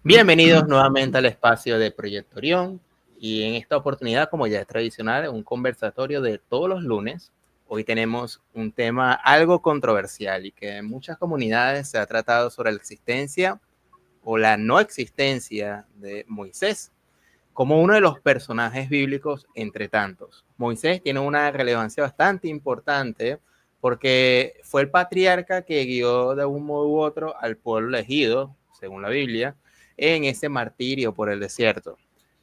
Bienvenidos nuevamente al espacio de Proyecto Orión y en esta oportunidad, como ya es tradicional, un conversatorio de todos los lunes. Hoy tenemos un tema algo controversial y que en muchas comunidades se ha tratado sobre la existencia o la no existencia de Moisés como uno de los personajes bíblicos entre tantos. Moisés tiene una relevancia bastante importante porque fue el patriarca que guió de un modo u otro al pueblo elegido, según la Biblia, en ese martirio por el desierto.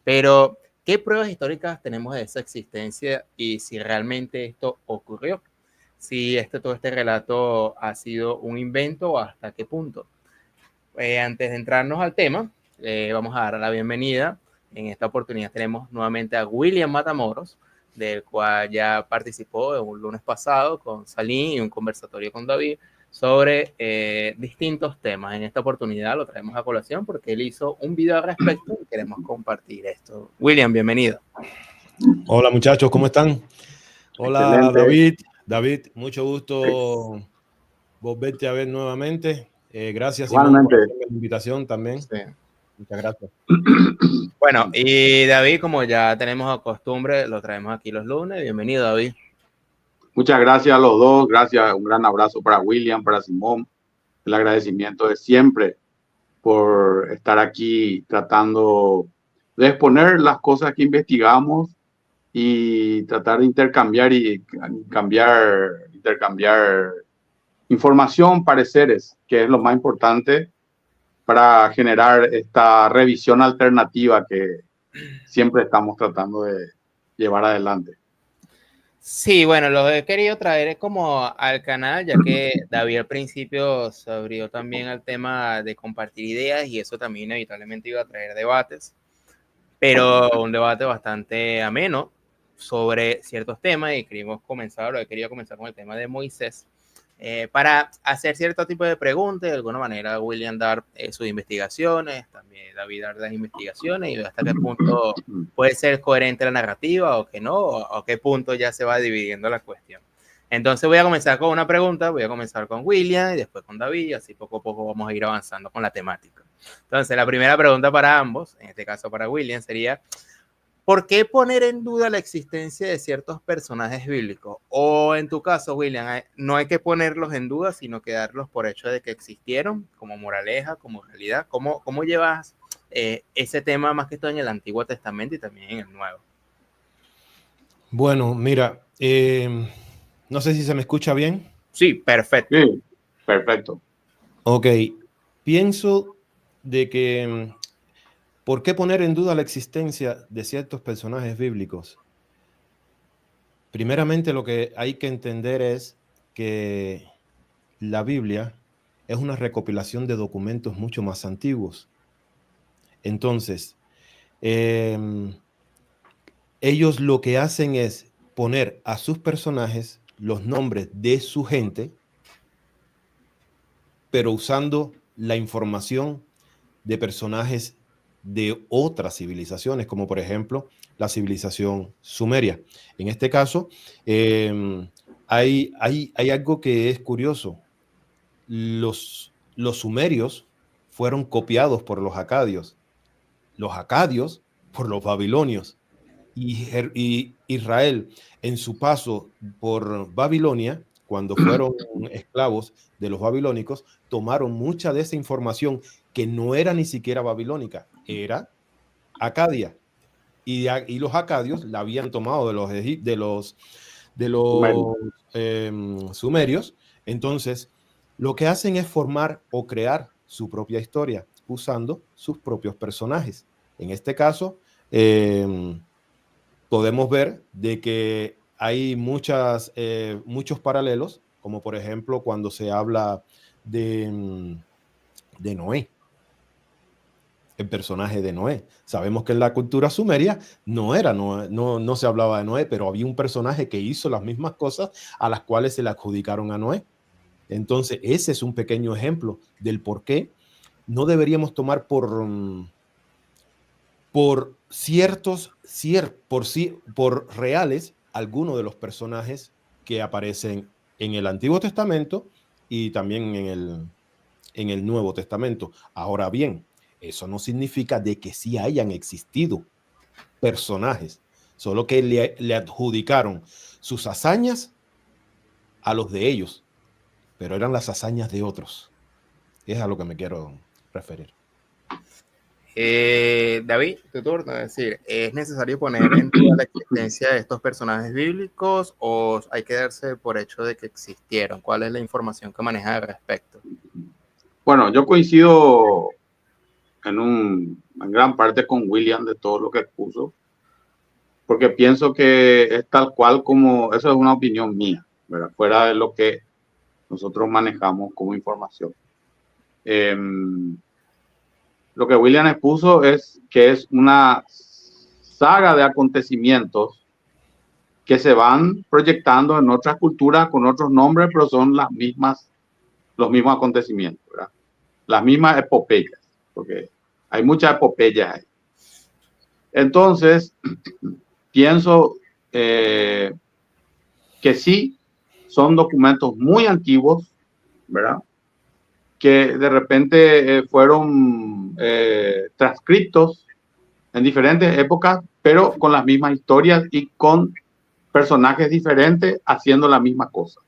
Pero, ¿qué pruebas históricas tenemos de esa existencia y si realmente esto ocurrió? Si todo este relato ha sido un invento o hasta qué punto. Antes de entrarnos al tema, vamos a dar la bienvenida. En esta oportunidad tenemos nuevamente a William Matamoros, del cual ya participó un lunes pasado con Salim y un conversatorio con David sobre distintos temas. En esta oportunidad lo traemos a colación porque él hizo un video al respecto y queremos compartir esto. William, bienvenido. Hola muchachos, ¿cómo están? Hola Excelente. David, mucho gusto volverte a ver nuevamente. Gracias Simón por Igualmente. hacerme la invitación también. Sí. Muchas gracias. Bueno, y David, como ya tenemos a costumbre, lo traemos aquí los lunes. Bienvenido, David. Muchas gracias a los dos. Gracias. Un gran abrazo para William, para Simón. El agradecimiento de siempre por estar aquí tratando de exponer las cosas que investigamos y tratar de intercambiar información, pareceres, que es lo más importante para generar esta revisión alternativa que siempre estamos tratando de llevar adelante. Sí, bueno, lo he querido traer como al canal, ya que David al principio se abrió también al tema de compartir ideas y eso también inevitablemente iba a traer debates, pero un debate bastante ameno sobre ciertos temas y quería comenzar con el tema de Moisés. Para hacer cierto tipo de preguntas, de alguna manera William dar sus investigaciones, también David dar las investigaciones y ver hasta qué punto puede ser coherente la narrativa o que no, o qué punto ya se va dividiendo la cuestión. Entonces voy a comenzar con una pregunta, voy a comenzar con William y después con David, y así poco a poco vamos a ir avanzando con la temática. Entonces la primera pregunta para ambos, en este caso para William, sería: ¿por qué poner en duda la existencia de ciertos personajes bíblicos? O en tu caso, William, no hay que ponerlos en duda, sino que darlos por hecho de que existieron, como moraleja, como realidad. ¿Cómo llevas ese tema más que todo en el Antiguo Testamento y también en el Nuevo? Bueno, mira, no sé si se me escucha bien. Sí, perfecto. Sí, perfecto. Ok, pienso de que ¿por qué poner en duda la existencia de ciertos personajes bíblicos? Primeramente, lo que hay que entender es que la Biblia es una recopilación de documentos mucho más antiguos. Entonces, ellos lo que hacen es poner a sus personajes los nombres de su gente, pero usando la información de personajes de otras civilizaciones, como por ejemplo la civilización sumeria. En este caso, hay algo que es curioso. Los sumerios fueron copiados por los acadios por los babilonios, y Israel en su paso por Babilonia, cuando fueron esclavos de los babilónicos, tomaron mucha de esa información que no era ni siquiera babilónica, era acadia, y los acadios la habían tomado de los sumerios. Entonces, lo que hacen es formar o crear su propia historia usando sus propios personajes. En este caso, podemos ver de que hay muchos paralelos, como por ejemplo cuando se habla de Noé, el personaje de Noé. Sabemos que en la cultura sumeria no se hablaba de Noé, pero había un personaje que hizo las mismas cosas a las cuales se le adjudicaron a Noé. Entonces, ese es un pequeño ejemplo del por qué no deberíamos tomar por reales algunos de los personajes que aparecen en el Antiguo Testamento y también en el Nuevo Testamento. Ahora bien, Eso no significa de que sí hayan existido personajes, solo que le adjudicaron sus hazañas a los de ellos, pero eran las hazañas de otros. Es a lo que me quiero referir. David, tu turno. Es decir, ¿es necesario poner en duda la existencia de estos personajes bíblicos o hay que darse por hecho de que existieron? ¿Cuál es la información que maneja al respecto? Bueno, yo coincido en gran parte con William de todo lo que expuso, porque pienso que es tal cual como, eso es una opinión mía, ¿verdad? Fuera de lo que nosotros manejamos como información. Lo que William expuso es que es una saga de acontecimientos que se van proyectando en otras culturas con otros nombres, pero son los mismos acontecimientos, ¿verdad? Las mismas epopeyas, porque hay muchas epopeyas ahí. Entonces, pienso que sí, son documentos muy antiguos, ¿verdad? Que de repente fueron transcritos en diferentes épocas, pero con las mismas historias y con personajes diferentes haciendo la misma cosa.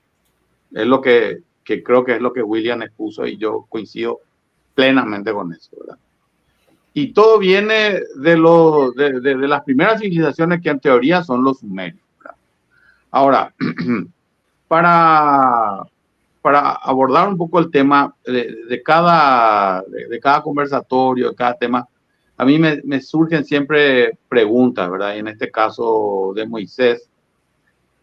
Es lo que creo que es lo que William expuso y yo coincido plenamente con eso, ¿verdad? Y todo viene de las primeras civilizaciones que en teoría son los sumerios, ¿verdad? Ahora, para abordar un poco el tema de cada conversatorio, de cada tema, a mí me surgen siempre preguntas, ¿verdad? Y en este caso de Moisés,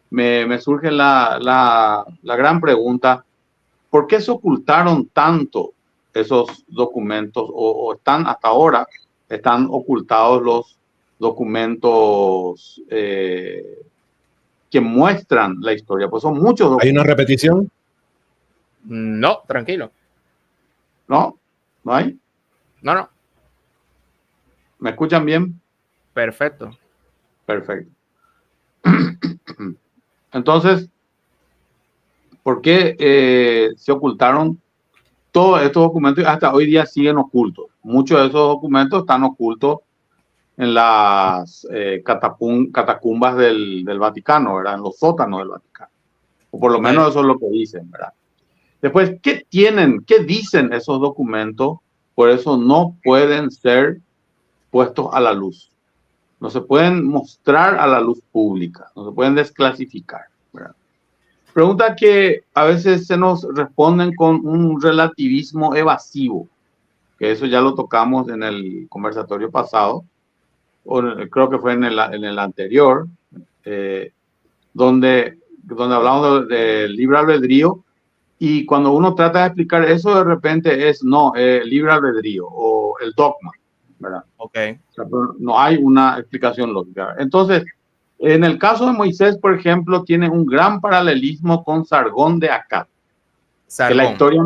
me surge la gran pregunta, ¿por qué se ocultaron tanto esos documentos o están hasta ahora, están ocultados los documentos que muestran la historia? Pues son muchos documentos. ¿Hay una repetición? No, tranquilo. ¿No? ¿No hay? No. ¿Me escuchan bien? Perfecto. Perfecto. Entonces, ¿por qué se ocultaron todos estos documentos y hasta hoy día siguen ocultos? Muchos de esos documentos están ocultos en las catacumbas del Vaticano, ¿verdad? En los sótanos del Vaticano. O por lo menos eso es lo que dicen, ¿verdad? Después, ¿qué dicen esos documentos? Por eso no pueden ser puestos a la luz. No se pueden mostrar a la luz pública, no se pueden desclasificar, ¿verdad? Pregunta que a veces se nos responden con un relativismo evasivo, que eso ya lo tocamos en el conversatorio pasado, o creo que fue en el anterior, donde hablamos del libre albedrío, y cuando uno trata de explicar eso, de repente es libre albedrío o el dogma, ¿verdad? Okay. O sea, no hay una explicación lógica. Entonces, en el caso de Moisés, por ejemplo, tiene un gran paralelismo con Sargón de Akkad. Que la historia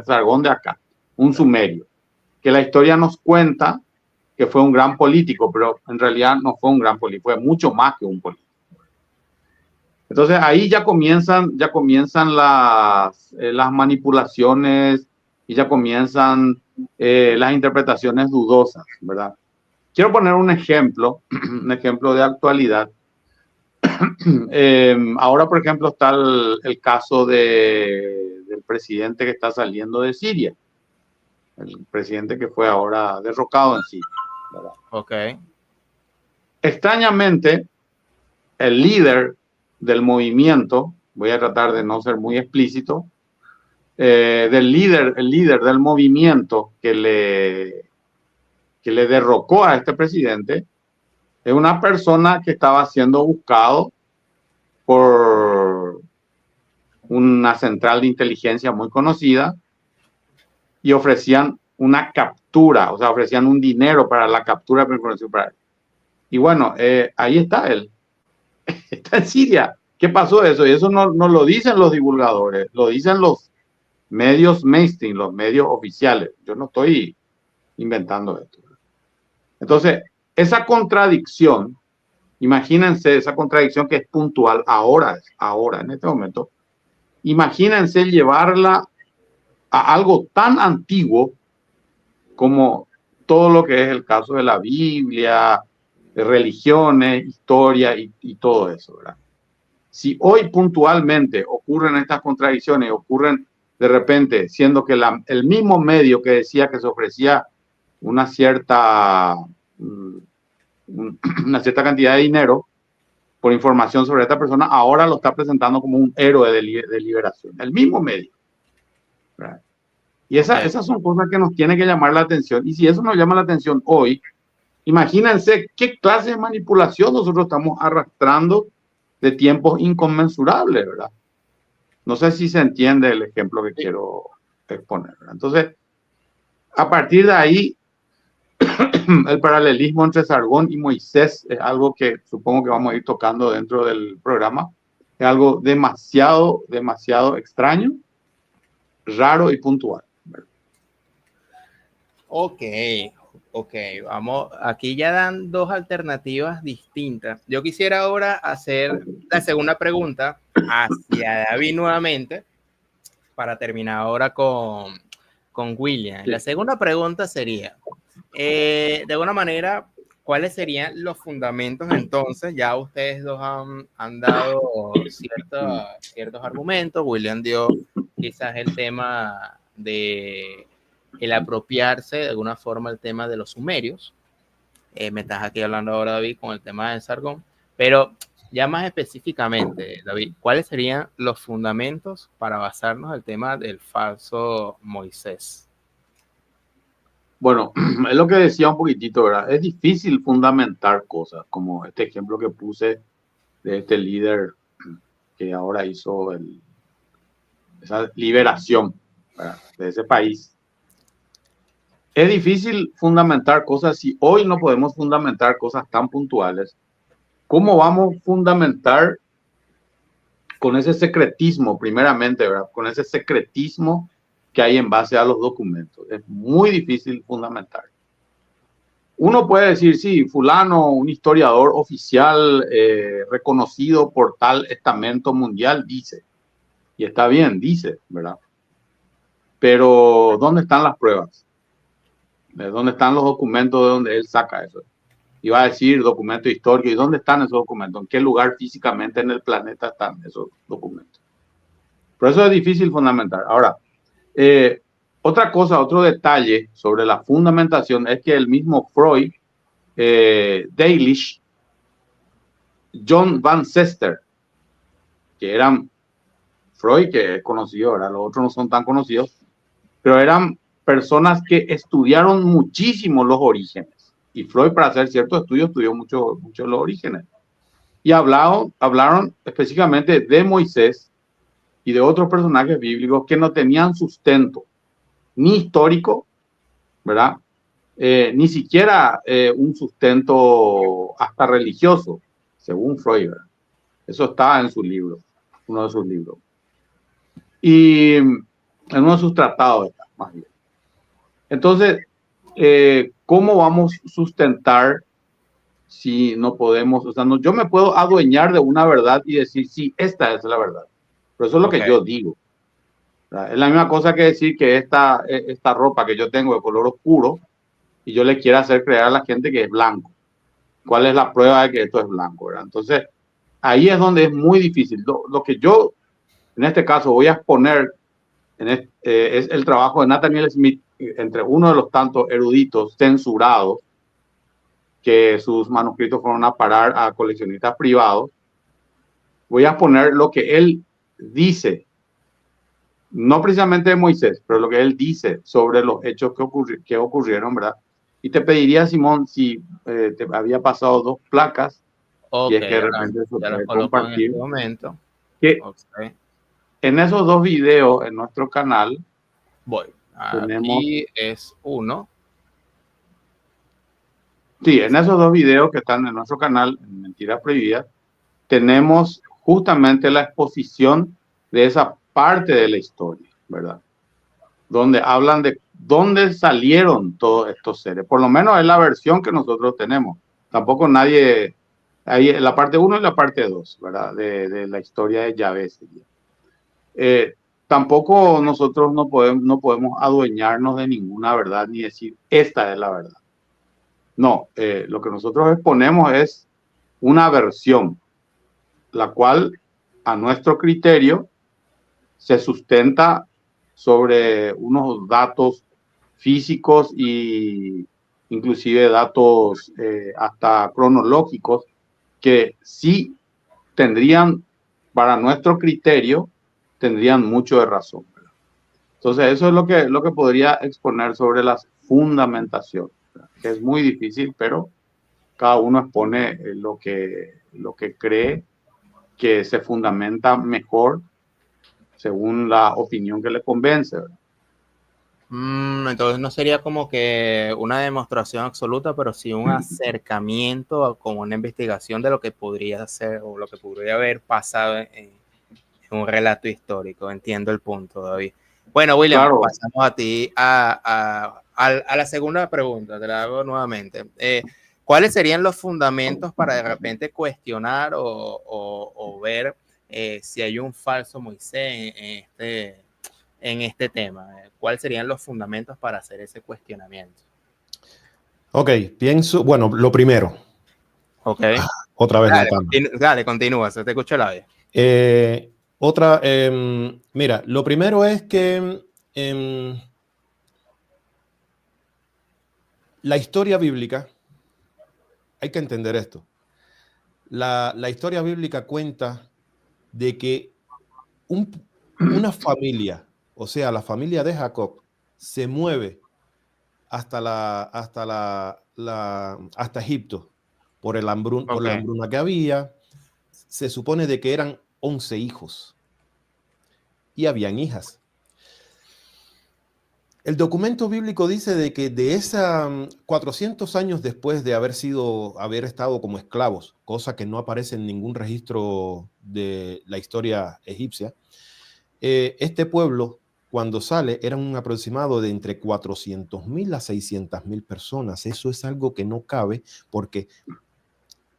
Sargón de Akkad, un sumerio, que la historia nos cuenta que fue un gran político, pero en realidad no fue un gran político, fue mucho más que un político. Entonces ahí ya comienzan las manipulaciones y ya comienzan las interpretaciones dudosas, ¿verdad? Quiero poner un ejemplo de actualidad. Ahora, por ejemplo, está el caso del presidente que está saliendo de Siria, el presidente que fue ahora derrocado en Siria, ¿verdad? Okay. Extrañamente, el líder del movimiento, voy a tratar de no ser muy explícito, el líder del movimiento que le derrocó a este presidente, es una persona que estaba siendo buscado por una central de inteligencia muy conocida y ofrecían una captura, o sea, ofrecían un dinero para la captura de información para él. Y bueno, ahí está él. Está en Siria. ¿Qué pasó eso? Y eso no lo dicen los divulgadores, lo dicen los medios mainstream, los medios oficiales. Yo no estoy inventando esto. Entonces, esa contradicción, imagínense esa contradicción que es puntual ahora, en este momento, imagínense llevarla a algo tan antiguo como todo lo que es el caso de la Biblia, de religiones, historia y todo eso, ¿verdad? Si hoy puntualmente ocurren estas contradicciones, ocurren de repente, siendo que el mismo medio que decía que se ofrecía una cierta, una cierta cantidad de dinero por información sobre esta persona, ahora lo está presentando como un héroe de liberación, el mismo medio, ¿verdad? Y esas son cosas que nos tienen que llamar la atención. Y si eso nos llama la atención hoy, imagínense qué clase de manipulación nosotros estamos arrastrando de tiempos inconmensurables, ¿verdad? No sé si se entiende el ejemplo que quiero exponer, ¿verdad? Entonces, a partir de ahí, el paralelismo entre Sargón y Moisés es algo que supongo que vamos a ir tocando dentro del programa. Es algo demasiado, demasiado extraño, raro y puntual. Ok, vamos, aquí ya dan dos alternativas distintas. Yo quisiera ahora hacer la segunda pregunta hacia David nuevamente, para terminar ahora con William. La segunda pregunta sería, de alguna manera, ¿cuáles serían los fundamentos entonces? Ya ustedes dos han dado ciertos argumentos. William dio quizás el tema de el apropiarse de alguna forma el tema de los sumerios. Me estás aquí hablando ahora, David, con el tema de Sargón, pero ya más específicamente, David, ¿cuáles serían los fundamentos para basarnos en el tema del falso Moisés? Bueno, es lo que decía un poquitito, ¿verdad? Es difícil fundamentar cosas, como este ejemplo que puse de este líder que ahora hizo esa liberación, ¿verdad?, de ese país. Es difícil fundamentar cosas si hoy no podemos fundamentar cosas tan puntuales. ¿Cómo vamos a fundamentar con ese secretismo, primeramente, ¿verdad? Con ese secretismo que hay en base a los documentos? Es muy difícil fundamentar. Uno puede decir, sí, fulano, un historiador oficial reconocido por tal estamento mundial, dice. Y está bien, dice, ¿verdad? Pero ¿dónde están las pruebas? ¿Dónde están los documentos de donde él saca eso? Iba a decir documento histórico. ¿Y dónde están esos documentos? ¿En qué lugar físicamente en el planeta están esos documentos? Por eso es difícil fundamentar. Ahora, otra cosa, otro detalle sobre la fundamentación es que el mismo Freud, Delitzsch, John Van Cester, que eran Freud, que es conocido, ¿verdad? Los otros no son tan conocidos, pero eran personas que estudiaron muchísimo los orígenes. Y Freud, para hacer ciertos estudios, estudió mucho los orígenes. Y hablaron específicamente de Moisés y de otros personajes bíblicos que no tenían sustento ni histórico, ¿verdad? Ni siquiera un sustento hasta religioso, según Freud, ¿verdad? Eso está en su libro, uno de sus libros. Y en uno de sus tratados, más bien. Entonces, ¿cómo vamos a sustentar si no podemos? O sea, no, yo me puedo adueñar de una verdad y decir, sí, esta es la verdad. Pero eso es lo que yo digo. Es la misma cosa que decir que esta ropa que yo tengo de color oscuro y yo le quiero hacer creer a la gente que es blanco. ¿Cuál es la prueba de que esto es blanco, ¿verdad? Entonces, ahí es donde es muy difícil. Lo que yo, en este caso, voy a exponer es el trabajo de Nathaniel Smith, entre uno de los tantos eruditos censurados que sus manuscritos fueron a parar a coleccionistas privados. Voy a poner lo que él dice, no precisamente de Moisés, pero lo que él dice sobre los hechos que ocurrieron, ¿verdad? Y te pediría, Simón, si te había pasado 2 placas, y es que de repente eso puede compartir. En este momento. Que en esos 2 videos en nuestro canal, aquí es uno. Sí, en esos 2 videos que están en nuestro canal, en Mentiras Prohibidas, tenemos justamente la exposición de esa parte de la historia, ¿verdad? Donde hablan de dónde salieron todos estos seres. Por lo menos es la versión que nosotros tenemos. Tampoco nadie... Hay la parte 1 y la parte 2, ¿verdad? De la historia de Yahvé. tampoco nosotros no podemos adueñarnos de ninguna verdad ni decir esta es la verdad. No, lo que nosotros exponemos es una versión, la cual a nuestro criterio se sustenta sobre unos datos físicos y inclusive datos hasta cronológicos que sí tendrían, para nuestro criterio, tendrían mucho de razón. Entonces, eso es lo que podría exponer sobre la fundamentación, que es muy difícil, pero cada uno expone lo que cree que se fundamenta mejor según la opinión que le convence. Entonces no sería como que una demostración absoluta, pero sí un acercamiento como una investigación de lo que podría ser o lo que podría haber pasado en un relato histórico. Entiendo el punto, David. Bueno, William, claro. Pasamos a ti a la segunda pregunta, te la hago nuevamente. ¿Cuáles serían los fundamentos para de repente cuestionar o ver si hay un falso Moisés en este tema? ¿Cuáles serían los fundamentos para hacer ese cuestionamiento? Ok, pienso, bueno, lo primero. Ok. Otra vez. Dale, continúa, se te escucha la vez. Mira, lo primero es que la historia bíblica, hay que entender esto. La historia bíblica cuenta de que una familia, o sea, la familia de Jacob, se mueve hasta Egipto por la hambruna que había. Se supone de que eran 11 hijos y habían hijas. El documento bíblico dice de que de esa 400 años después de haber estado como esclavos, cosa que no aparece en ningún registro de la historia egipcia, este pueblo, cuando sale, era un aproximado de entre 400,000 a 600,000 personas. Eso es algo que no cabe porque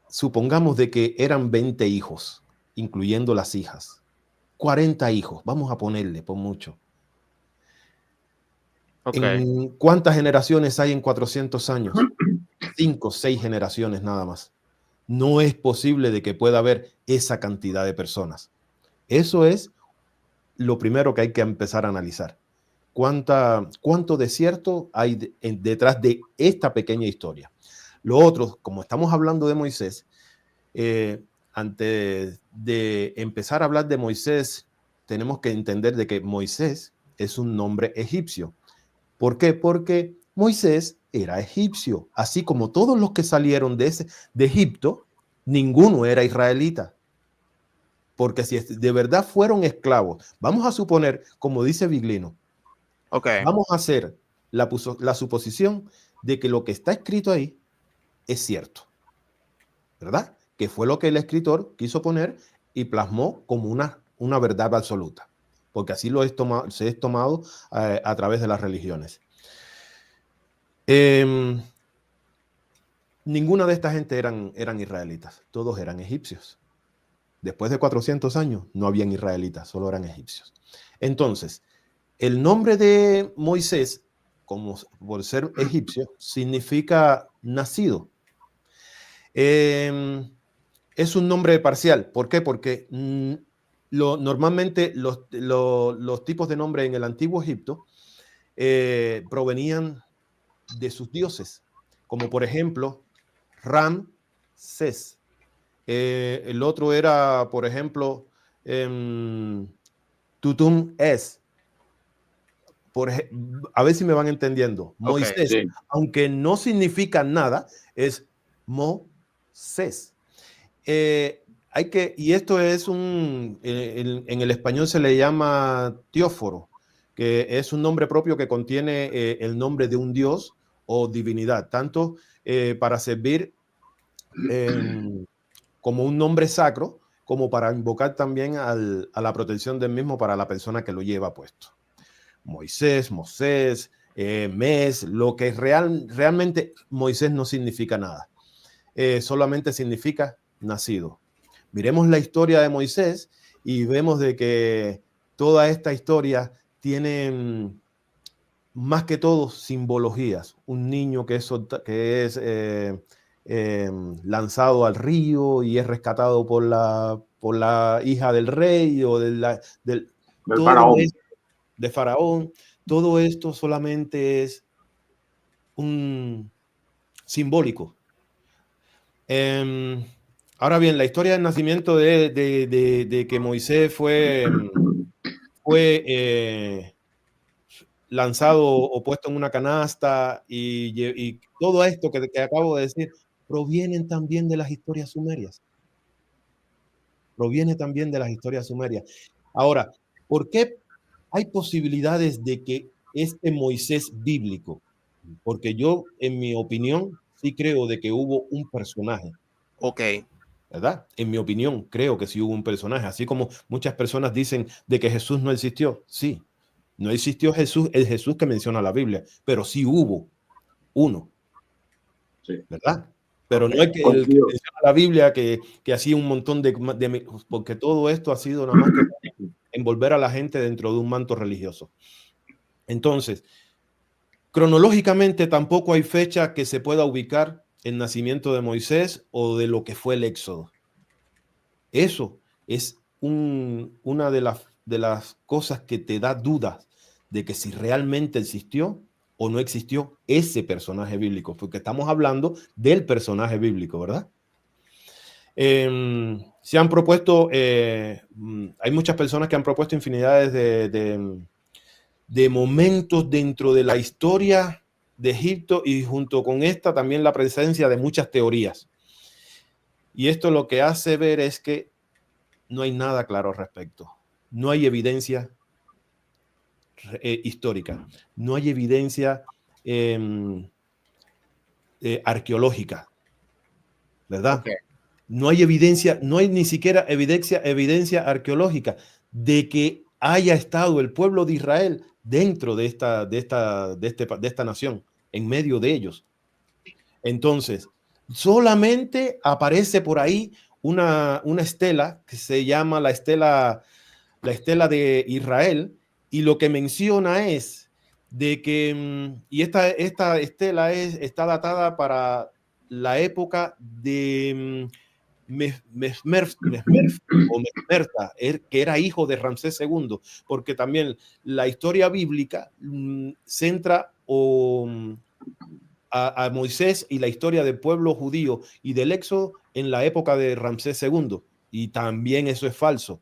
supongamos de que eran 20 hijos, incluyendo las hijas. 40 hijos, vamos a ponerle por mucho. Okay. ¿Cuántas generaciones hay en 400 años? 5, 6 generaciones nada más. No es posible de que pueda haber esa cantidad de personas. Eso es lo primero que hay que empezar a analizar. ¿Cuánto desierto hay detrás de esta pequeña historia? Lo otro, como estamos hablando de Moisés, antes de empezar a hablar de Moisés, tenemos que entender de que Moisés es un nombre egipcio. ¿Por qué? Porque Moisés era egipcio, así como todos los que salieron de Egipto, ninguno era israelita. Porque si de verdad fueron esclavos, vamos a suponer, como dice Viglino, vamos a hacer la suposición de que lo que está escrito ahí es cierto, ¿verdad? Que fue lo que el escritor quiso poner y plasmó como una verdad absoluta, porque así se es tomado a través de las religiones. Ninguna de esta gente eran israelitas, todos eran egipcios. Después de 400 años no habían israelitas, solo eran egipcios. Entonces, el nombre de Moisés, por ser egipcio, significa nacido. Es un nombre parcial. ¿Por qué? Porque normalmente los tipos de nombre en el antiguo Egipto provenían de sus dioses, como por ejemplo Ramsés. El otro era, por ejemplo, Tutum-Es. A ver si me van entendiendo. Moisés, sí. Aunque no significa nada, es Moses. Y esto es en el español se le llama teóforo, que es un nombre propio que contiene el nombre de un dios o divinidad, tanto para servir como un nombre sacro, como para invocar también a la protección del mismo para la persona que lo lleva puesto. Moisés, Mes, lo que realmente Moisés no significa nada. Solamente significa nacido. Miremos la historia de Moisés y vemos de que toda esta historia tiene más que todo simbologías. Un niño que es lanzado al río y es rescatado por la hija del rey o del faraón. De Faraón. Todo esto solamente es un simbólico. Ahora bien, la historia del nacimiento de que Moisés fue lanzado o puesto en una canasta y todo esto que acabo de decir provienen también de las historias sumerias. Proviene también de las historias sumerias. Ahora, ¿por qué hay posibilidades de que este Moisés bíblico? Porque yo, en mi opinión, sí creo de que hubo un personaje. Ok. ¿Verdad? En mi opinión, creo que sí hubo un personaje. Así como muchas personas dicen de que Jesús no existió. Sí, no existió Jesús, el Jesús que menciona la Biblia, pero sí hubo uno. Sí. ¿Verdad? Pero no es que el que menciona la Biblia que hacía un montón porque todo esto ha sido nada más que envolver a la gente dentro de un manto religioso. Entonces, cronológicamente tampoco hay fecha que se pueda ubicar el nacimiento de Moisés o de lo que fue el Éxodo. Eso es una de las cosas que te da dudas de que si realmente existió o no existió ese personaje bíblico, porque estamos hablando del personaje bíblico, ¿verdad? Se han propuesto, hay muchas personas que han propuesto infinidades de momentos dentro de la historia de Egipto y junto con esta también la presencia de muchas teorías. Y esto lo que hace ver es que no hay nada claro al respecto. No hay evidencia histórica, no hay evidencia arqueológica, ¿verdad? Okay. No hay evidencia, no hay ni siquiera evidencia arqueológica de que haya estado el pueblo de Israel dentro de esta nación, en medio de ellos. Entonces, solamente aparece por ahí una estela que se llama la estela de Israel, y lo que menciona es de que, y esta estela está datada para la época de Mesmerta, que era hijo de Ramsés II, porque también la historia bíblica centra a Moisés y la historia del pueblo judío y del éxodo en la época de Ramsés II, y también eso es falso.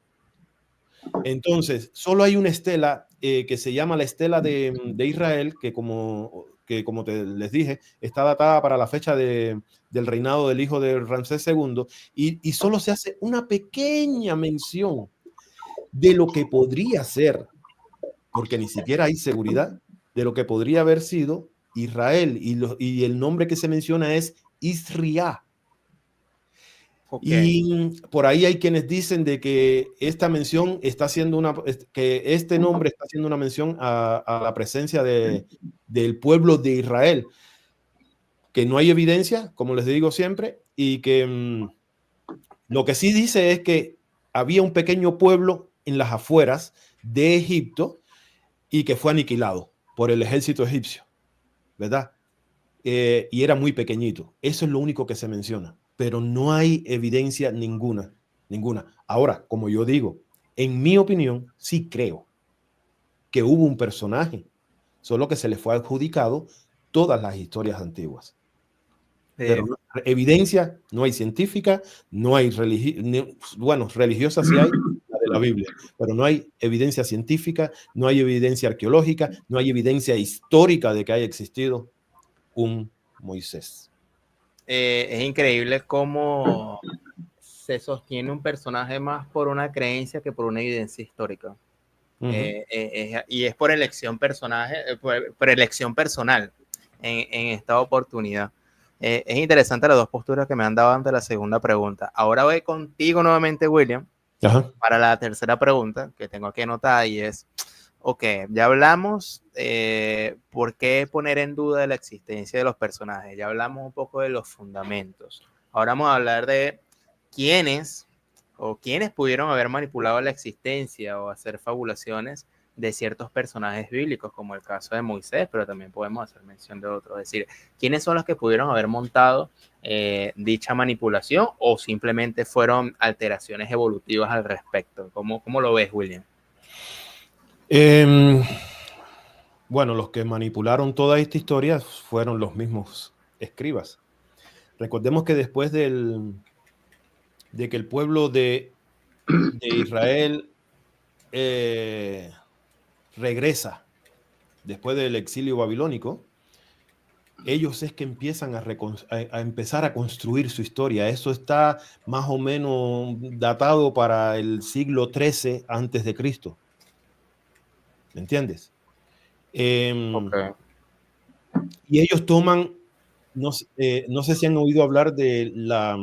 Entonces, solo hay una estela que se llama la estela de Israel, que como les dije, está datada para la fecha del reinado del hijo de Ramsés II, y solo se hace una pequeña mención de lo que podría ser, porque ni siquiera hay seguridad de lo que podría haber sido Israel, y el nombre que se menciona es Isriá. Okay. Y por ahí hay quienes dicen de que esta mención está haciendo que este nombre está haciendo una mención a la presencia del pueblo de Israel, que no hay evidencia, como les digo siempre, y que lo que sí dice es que había un pequeño pueblo en las afueras de Egipto y que fue aniquilado por el ejército egipcio, ¿verdad? Y era muy pequeñito. Eso es lo único que se menciona, pero no hay evidencia ninguna. Ahora, como yo digo, en mi opinión, sí creo que hubo un personaje, solo que se le fue adjudicado todas las historias antiguas. Pero no, evidencia no hay científica, no hay religiosa sí hay, la de la Biblia, pero no hay evidencia científica, no hay evidencia arqueológica, no hay evidencia histórica de que haya existido un Moisés. Es increíble cómo se sostiene un personaje más por una creencia que por una evidencia histórica. Y es por elección por elección personal en esta oportunidad. Es interesante las dos posturas que me han dado ante la segunda pregunta. Ahora voy contigo nuevamente, William, para la tercera pregunta que tengo que anotar, y es, ok, ya hablamos por qué poner en duda la existencia de los personajes, ya hablamos un poco de los fundamentos. Ahora vamos a hablar de quiénes o quiénes pudieron haber manipulado la existencia o hacer fabulaciones de ciertos personajes bíblicos, como el caso de Moisés, pero también podemos hacer mención de otros. Es decir, quiénes son los que pudieron haber montado dicha manipulación o simplemente fueron alteraciones evolutivas al respecto. ¿Cómo lo ves, William? Bueno, los que manipularon toda esta historia fueron los mismos escribas. Recordemos que después de que el pueblo de Israel regresa después del exilio babilónico, ellos es que empiezan a empezar a construir su historia. Eso está más o menos datado para el siglo XIII antes de Cristo. ¿Me entiendes? Okay. Y ellos toman, no sé si han oído hablar de la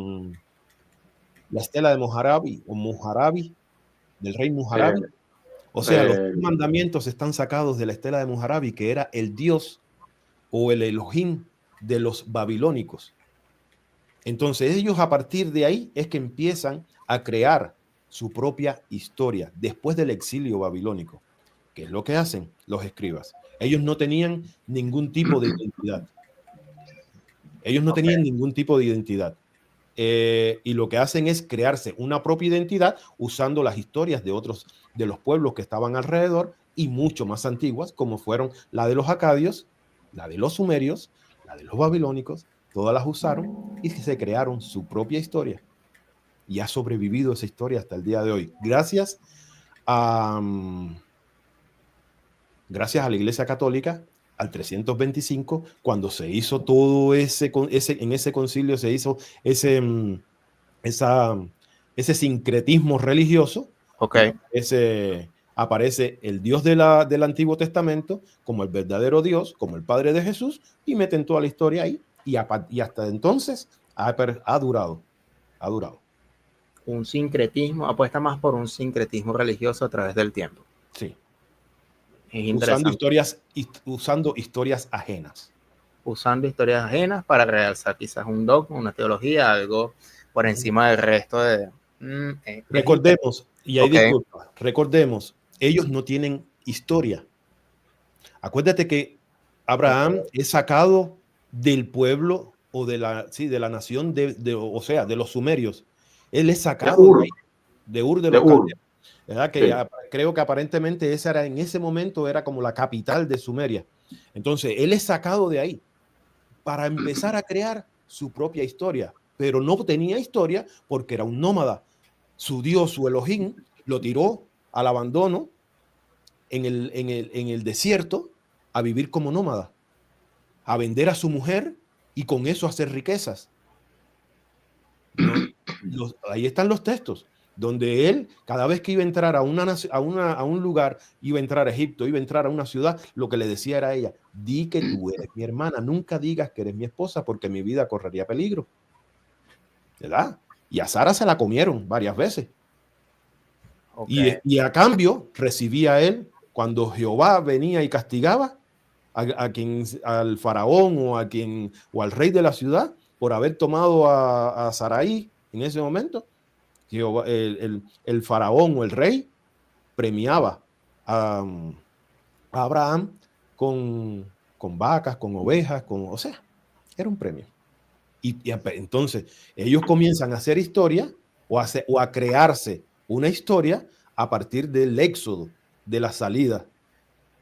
estela de Mojarabi, del rey Mojarabi. O sea, los 10 mandamientos están sacados de la estela de Mojarabi, que era el dios o el Elohim de los babilónicos. Entonces ellos a partir de ahí es que empiezan a crear su propia historia después del exilio babilónico. ¿Qué es lo que hacen los escribas? Ellos no tenían ningún tipo de identidad. Ellos no tenían ningún tipo de identidad. Y lo que hacen es crearse una propia identidad usando las historias de otros, de los pueblos que estaban alrededor y mucho más antiguas, como fueron la de los acadios, la de los sumerios, la de los babilónicos. Todas las usaron y se crearon su propia historia. Y ha sobrevivido esa historia hasta el día de hoy. Gracias a la Iglesia Católica, al 325, cuando se hizo todo en ese concilio se hizo ese sincretismo religioso. Okay. Aparece el Dios del Antiguo Testamento como el verdadero Dios, como el Padre de Jesús, y meten toda la historia ahí, y hasta entonces ha durado. Un sincretismo, apuesta más por un sincretismo religioso a través del tiempo. Sí. Es usando historias ajenas. Usando historias ajenas para realzar quizás un dogma, una teología, algo por encima del resto de... Recordemos, y ahí disculpa, recordemos, ellos no tienen historia. Acuérdate que Abraham es sacado del pueblo o de la nación, o sea, de los sumerios. Él es sacado de Ur de los Caldeos. ¿Verdad? Que creo que aparentemente en ese momento era como la capital de Sumeria. Entonces, él es sacado de ahí para empezar a crear su propia historia, pero no tenía historia porque era un nómada. Su Dios, su Elohim, lo tiró al abandono en el desierto a vivir como nómada, a vender a su mujer y con eso hacer riquezas. Ahí están los textos donde él, cada vez que iba a entrar a un lugar, iba a entrar a Egipto, iba a entrar a una ciudad, lo que le decía era a ella: di que tú eres mi hermana, nunca digas que eres mi esposa porque mi vida correría peligro. ¿Verdad? Y a Sara se la comieron varias veces. Y a cambio recibía él, cuando Jehová venía y castigaba al faraón o al rey de la ciudad por haber tomado a Sarai en ese momento, Jehová, el faraón o el rey premiaba a Abraham con vacas, con ovejas, o sea, era un premio. Y entonces ellos comienzan a hacer historia o a crearse una historia a partir del éxodo, de la salida,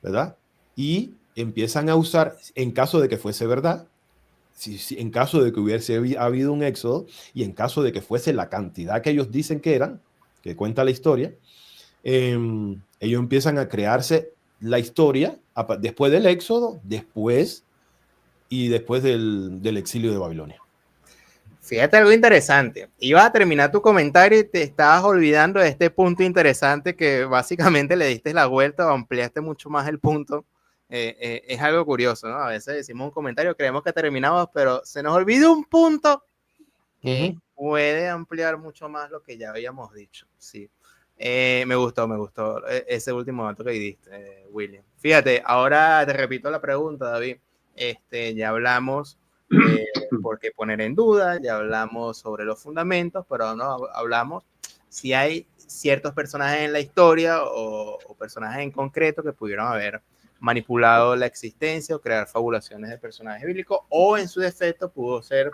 ¿verdad? Y empiezan a usar, en caso de que fuese verdad, en caso de que hubiese habido un éxodo y en caso de que fuese la cantidad que ellos dicen que eran, que cuenta la historia, ellos empiezan a crearse la historia después del éxodo, después del exilio de Babilonia. Fíjate algo interesante. Ibas a terminar tu comentario y te estabas olvidando de este punto interesante que básicamente le diste la vuelta o ampliaste mucho más el punto. Es algo curioso, ¿no? A veces decimos un comentario, creemos que terminamos, pero se nos olvida un punto que puede ampliar mucho más lo que ya habíamos dicho. Sí. Me gustó ese último dato que diste, William. Fíjate, ahora te repito la pregunta, David. Ya hablamos de por qué poner en duda, ya hablamos sobre los fundamentos, pero no hablamos si hay ciertos personajes en la historia o personajes en concreto que pudieron haber manipulado la existencia o crear fabulaciones de personajes bíblicos, o en su defecto pudo ser,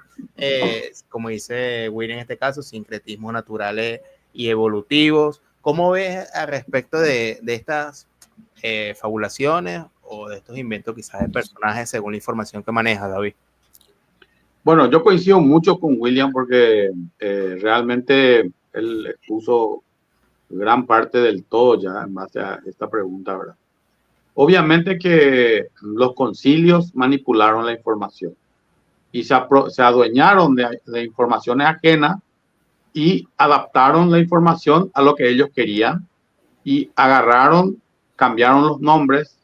como dice Will en este caso, sincretismos naturales y evolutivos. ¿Cómo ves al respecto de estas fabulaciones o de estos inventos quizás de personajes según la información que manejas, David? Bueno, yo coincido mucho con William porque realmente él expuso gran parte del todo ya en base a esta pregunta, ¿verdad? Obviamente que los concilios manipularon la información y se adueñaron de informaciones ajenas y adaptaron la información a lo que ellos querían y agarraron, cambiaron los nombres,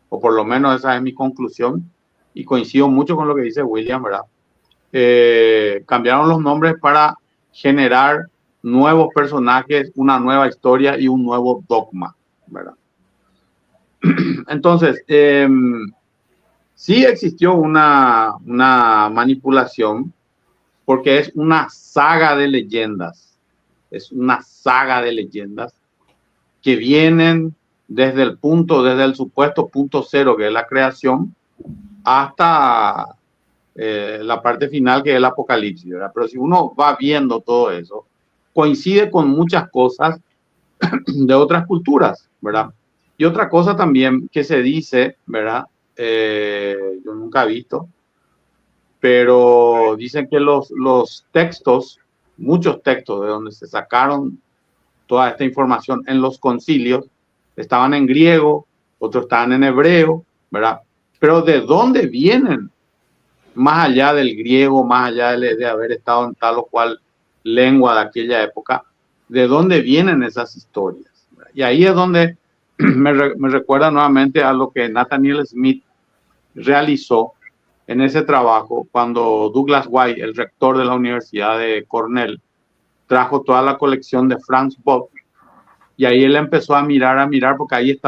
o por lo menos esa es mi conclusión, y coincido mucho con lo que dice William, ¿verdad? Cambiaron los nombres para generar nuevos personajes, una nueva historia y un nuevo dogma, ¿verdad? Entonces, sí existió una manipulación porque es una saga de leyendas. Es una saga de leyendas que vienen desde el supuesto punto cero, que es la creación, hasta la parte final, que es el apocalipsis, ¿verdad? Pero si uno va viendo todo eso, coincide con muchas cosas de otras culturas, ¿verdad? Y otra cosa también que se dice, ¿verdad? Yo nunca he visto, pero dicen que los textos, muchos textos de donde se sacaron toda esta información en los concilios, estaban en griego, otros estaban en hebreo, ¿verdad? Pero ¿de dónde vienen? Más allá del griego, más allá de haber estado en tal o cual lengua de aquella época, ¿de dónde vienen esas historias? Y ahí es donde me recuerda nuevamente a lo que Nathaniel Smith realizó en ese trabajo cuando Douglas White, el rector de la Universidad de Cornell, trajo toda la colección de Franz Bopp, y ahí él empezó a mirar, porque ahí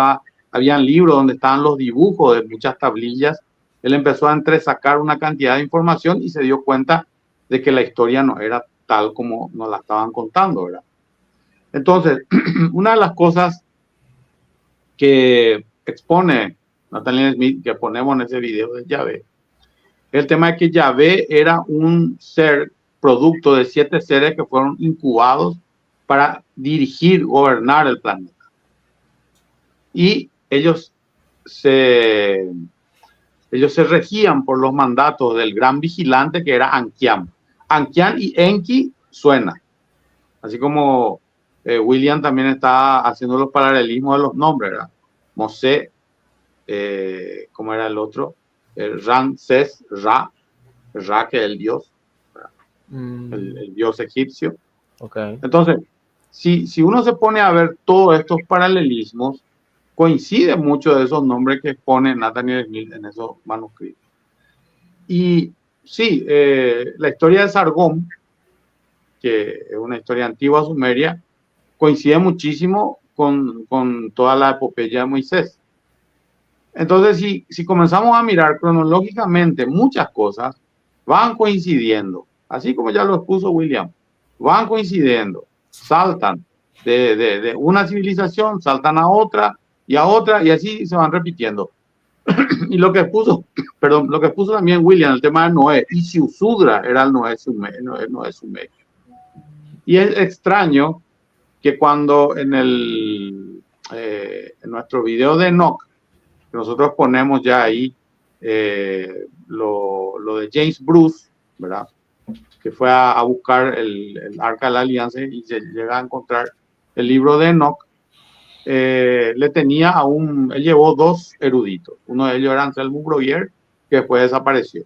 habían libros donde estaban los dibujos de muchas tablillas. Él empezó a entresacar una cantidad de información y se dio cuenta de que la historia no era tal como nos la estaban contando, ¿verdad? Entonces, una de las cosas que expone Nathaniel Smith, que ponemos en ese video de Yahvé, el tema es que Yahvé era un ser producto de 7 seres que fueron incubados para dirigir, gobernar el planeta. Y ellos se regían por los mandatos del gran vigilante, que era Ankiam. Ankiam y Enki suena. Así como William también está haciendo los paralelismos de los nombres, ¿verdad? Mosé, ¿cómo era el otro? Ramsés, Ra, que es el dios, el dios egipcio. Okay. Entonces, si uno se pone a ver todos estos paralelismos, coincide mucho de esos nombres que pone Nathaniel Smith en esos manuscritos. Y sí, la historia de Sargón, que es una historia antigua sumeria, coincide muchísimo con toda la epopeya de Moisés. Entonces, si comenzamos a mirar cronológicamente, muchas cosas van coincidiendo, así como ya lo expuso William, van coincidiendo, saltan de una civilización, saltan a otra, y así se van repitiendo. Y lo que puso también William, el tema de Noé, y Siusudra era el Noé sumerio. Y es extraño que cuando en nuestro video de Enoch, que nosotros ponemos ya ahí lo de James Bruce, ¿verdad? Que fue a buscar el Arca de la Alianza y se llega a encontrar el libro de Enoch. Él llevó 2 eruditos. Uno de ellos era Anselmo Breuer, que después desapareció.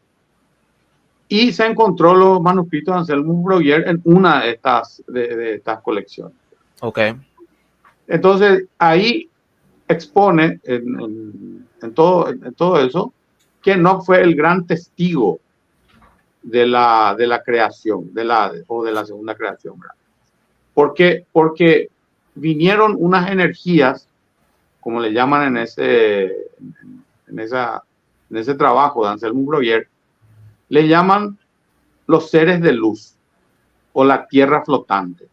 Y se encontró los manuscritos de Anselmo Breuer en una de estas colecciones. Ok. Entonces, ahí expone en todo eso que Enoch fue el gran testigo de la creación, de la segunda creación, ¿verdad? Porque vinieron unas energías, como le llaman en ese trabajo de Anselmo Breuer, le llaman los seres de luz o la tierra flotante.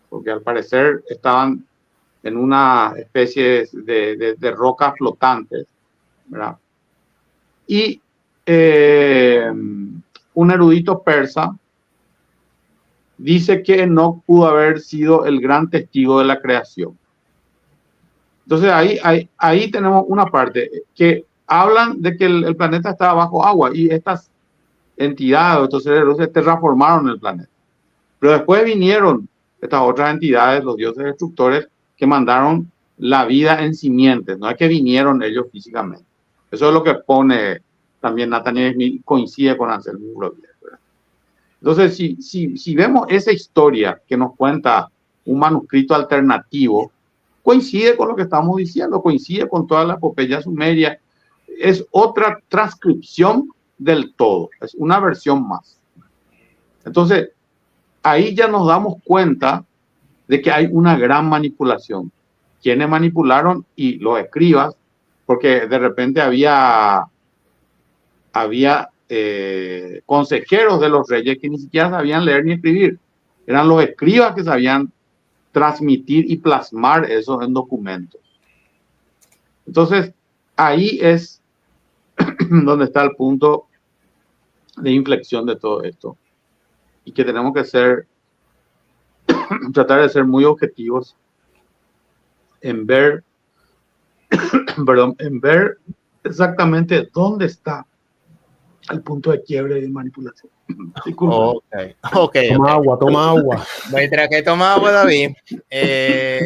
porque al parecer estaban en una especie de rocas flotantes, ¿verdad? Y un erudito persa dice que Enoc pudo haber sido el gran testigo de la creación. Entonces ahí tenemos una parte que hablan de que el planeta estaba bajo agua y estas entidades, estos seres luces terraformaron el planeta. Pero después vinieron estas otras entidades, los dioses destructores, que mandaron la vida en simientes, no es que vinieron ellos físicamente. Eso es lo que pone también Nathaniel Smith, coincide con Anselmo Broglie. Entonces, si vemos esa historia que nos cuenta un manuscrito alternativo, coincide con lo que estamos diciendo, coincide con toda la epopeya sumeria, es otra transcripción del todo, es una versión más. Entonces, ahí ya nos damos cuenta de que hay una gran manipulación. ¿Quiénes manipularon? Y los escribas, porque de repente había consejeros de los reyes que ni siquiera sabían leer ni escribir. Eran los escribas que sabían transmitir y plasmar eso en documentos. Entonces, ahí es donde está el punto de inflexión de todo esto. Y que tenemos que tratar de ser muy objetivos en ver, en ver exactamente dónde está el punto de quiebre y manipulación. Ok. Toma agua. Mientras que toma agua, David,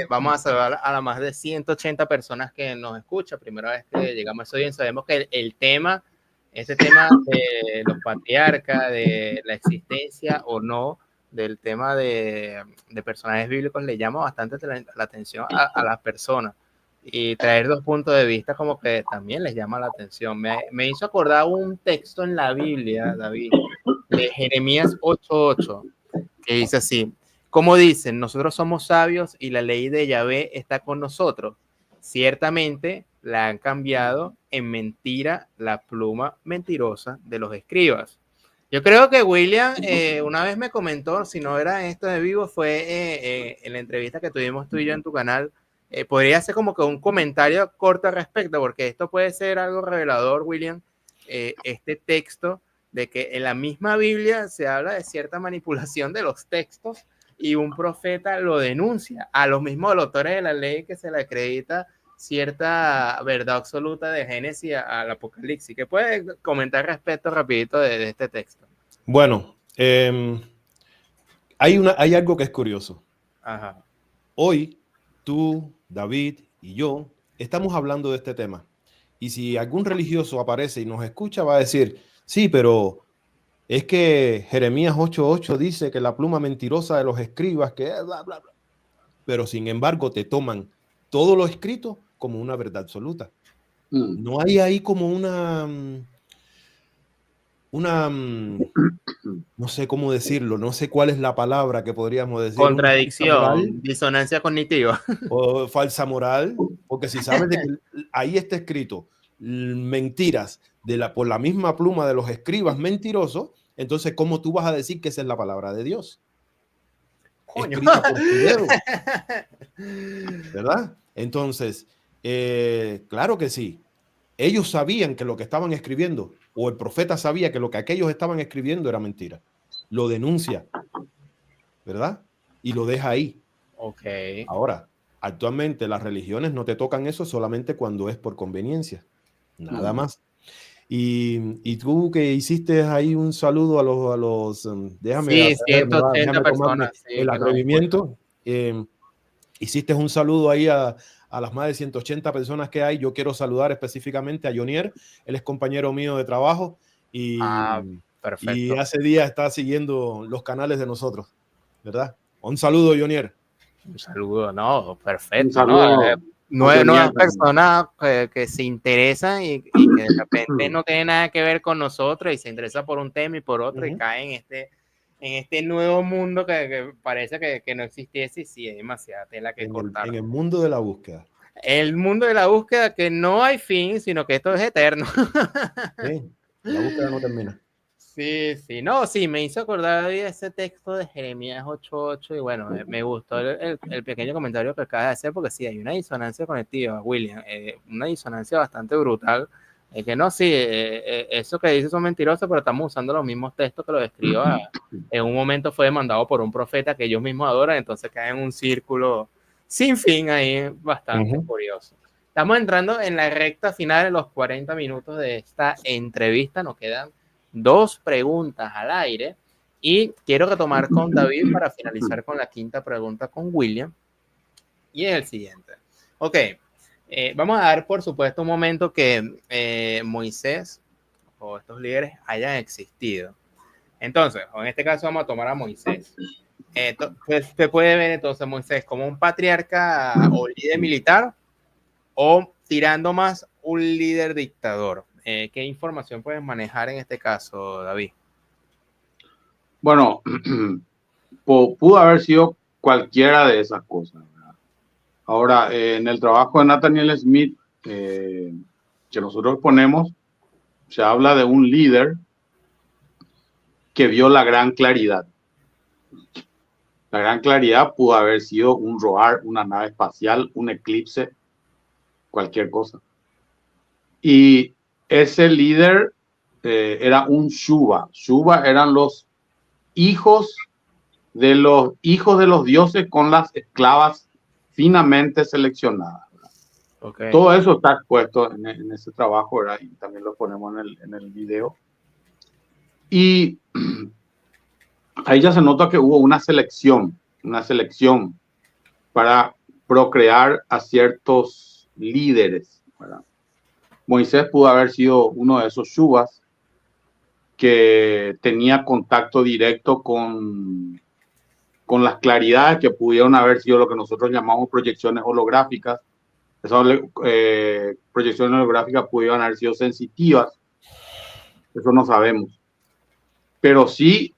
vamos a saludar a las más de 180 personas que nos escuchan. Primera vez que llegamos a eso bien, sabemos que este tema de los patriarcas, de la existencia o no del tema de personajes bíblicos le llama bastante la atención a las personas. Y traer dos puntos de vista como que también les llama la atención. Me hizo acordar un texto en la Biblia, David, de Jeremías 8:8, que dice así: como dicen, nosotros somos sabios y la ley de Yahvé está con nosotros. Ciertamente la han cambiado en mentira la pluma mentirosa de los escribas. Yo creo que William una vez me comentó, si no era esto de vivo, fue en la entrevista que tuvimos tú y yo en tu canal. Podría ser como que un comentario corto al respecto, porque esto puede ser algo revelador, William, este texto, de que en la misma Biblia se habla de cierta manipulación de los textos y un profeta lo denuncia a los mismos autores de la ley que se le acredita cierta verdad absoluta de Génesis al Apocalipsis. ¿Qué puedes comentar respecto rapidito de este texto? Bueno, hay algo que es curioso. Ajá. Hoy tú, David y yo estamos hablando de este tema. Y si algún religioso aparece y nos escucha, va a decir, sí, pero es que Jeremías 8:8 dice que la pluma mentirosa de los escribas, que bla, bla, bla. Pero sin embargo te toman todo lo escrito como una verdad absoluta. No hay ahí como una no sé cómo decirlo, no sé cuál es la palabra que podríamos decir. Contradicción, disonancia cognitiva. O falsa moral, porque si sabes de que ahí está escrito mentiras por la misma pluma de los escribas mentirosos, entonces ¿cómo tú vas a decir que esa es la palabra de Dios? Coño. Escrita por tu dedo, ¿verdad? Entonces, claro que sí. Ellos sabían que lo que estaban escribiendo, o el profeta sabía que lo que aquellos estaban escribiendo era mentira. Lo denuncia, ¿verdad? Y lo deja ahí. Ok. Ahora, actualmente las religiones no te tocan eso solamente cuando es por conveniencia. Nada más. Y tú que hiciste ahí un saludo a los déjame 180 personas. Sí, el atrevimiento. Hiciste un saludo ahí a las más de 180 personas que hay. Yo quiero saludar específicamente a Jonier. Él es compañero mío de trabajo y hace días está siguiendo los canales de nosotros, ¿verdad? Un saludo, Jonier. Un saludo, no, perfecto. Un saludo, nuevas personas que se interesan y que de repente no tienen nada que ver con nosotros y se interesan por un tema y por otro y caen en este nuevo mundo que parece que no existiese y sí, hay demasiada tela que cortar. En el mundo de la búsqueda. El mundo de la búsqueda que no hay fin, sino que esto es eterno. La búsqueda no termina. Sí, sí, no, sí, me hizo acordar de ese texto de Jeremías 8:8 y bueno, me gustó el pequeño comentario que acabas de hacer porque sí, hay una disonancia cognitiva, William, una disonancia bastante brutal, que no, sí, eso que dices son mentirosos, pero estamos usando los mismos textos que lo describa, en un momento fue demandado por un profeta que ellos mismos adoran, entonces cae en un círculo sin fin ahí, bastante curioso. Estamos entrando en la recta final, en los 40 minutos de esta entrevista, nos quedan 2 preguntas al aire y quiero retomar con David para finalizar con la quinta pregunta con William y es el siguiente. Ok, vamos a dar por supuesto un momento que Moisés o estos líderes hayan existido. Entonces, en este caso vamos a tomar a Moisés. Pues, se puede ver entonces Moisés como un patriarca o líder militar o tirando más un líder dictador. ¿Qué información puedes manejar en este caso, David? Bueno, pudo haber sido cualquiera de esas cosas, ¿verdad? Ahora, en el trabajo de Nathaniel Smith, que nosotros ponemos, se habla de un líder que vio la gran claridad. La gran claridad pudo haber sido un roar, una nave espacial, un eclipse, cualquier cosa. Y ese líder era un Shuba. Shuba eran los hijos de los dioses con las esclavas finamente seleccionadas. Okay. Todo eso está expuesto en ese trabajo, ¿verdad? Y también lo ponemos en el video. Y ahí ya se nota que hubo una selección para procrear a ciertos líderes, ¿verdad? Moisés pudo haber sido uno de esos Shubas que tenía contacto directo con las claridades que pudieron haber sido lo que nosotros llamamos proyecciones holográficas. Esas proyecciones holográficas pudieron haber sido sensitivas, eso no sabemos. Pero sí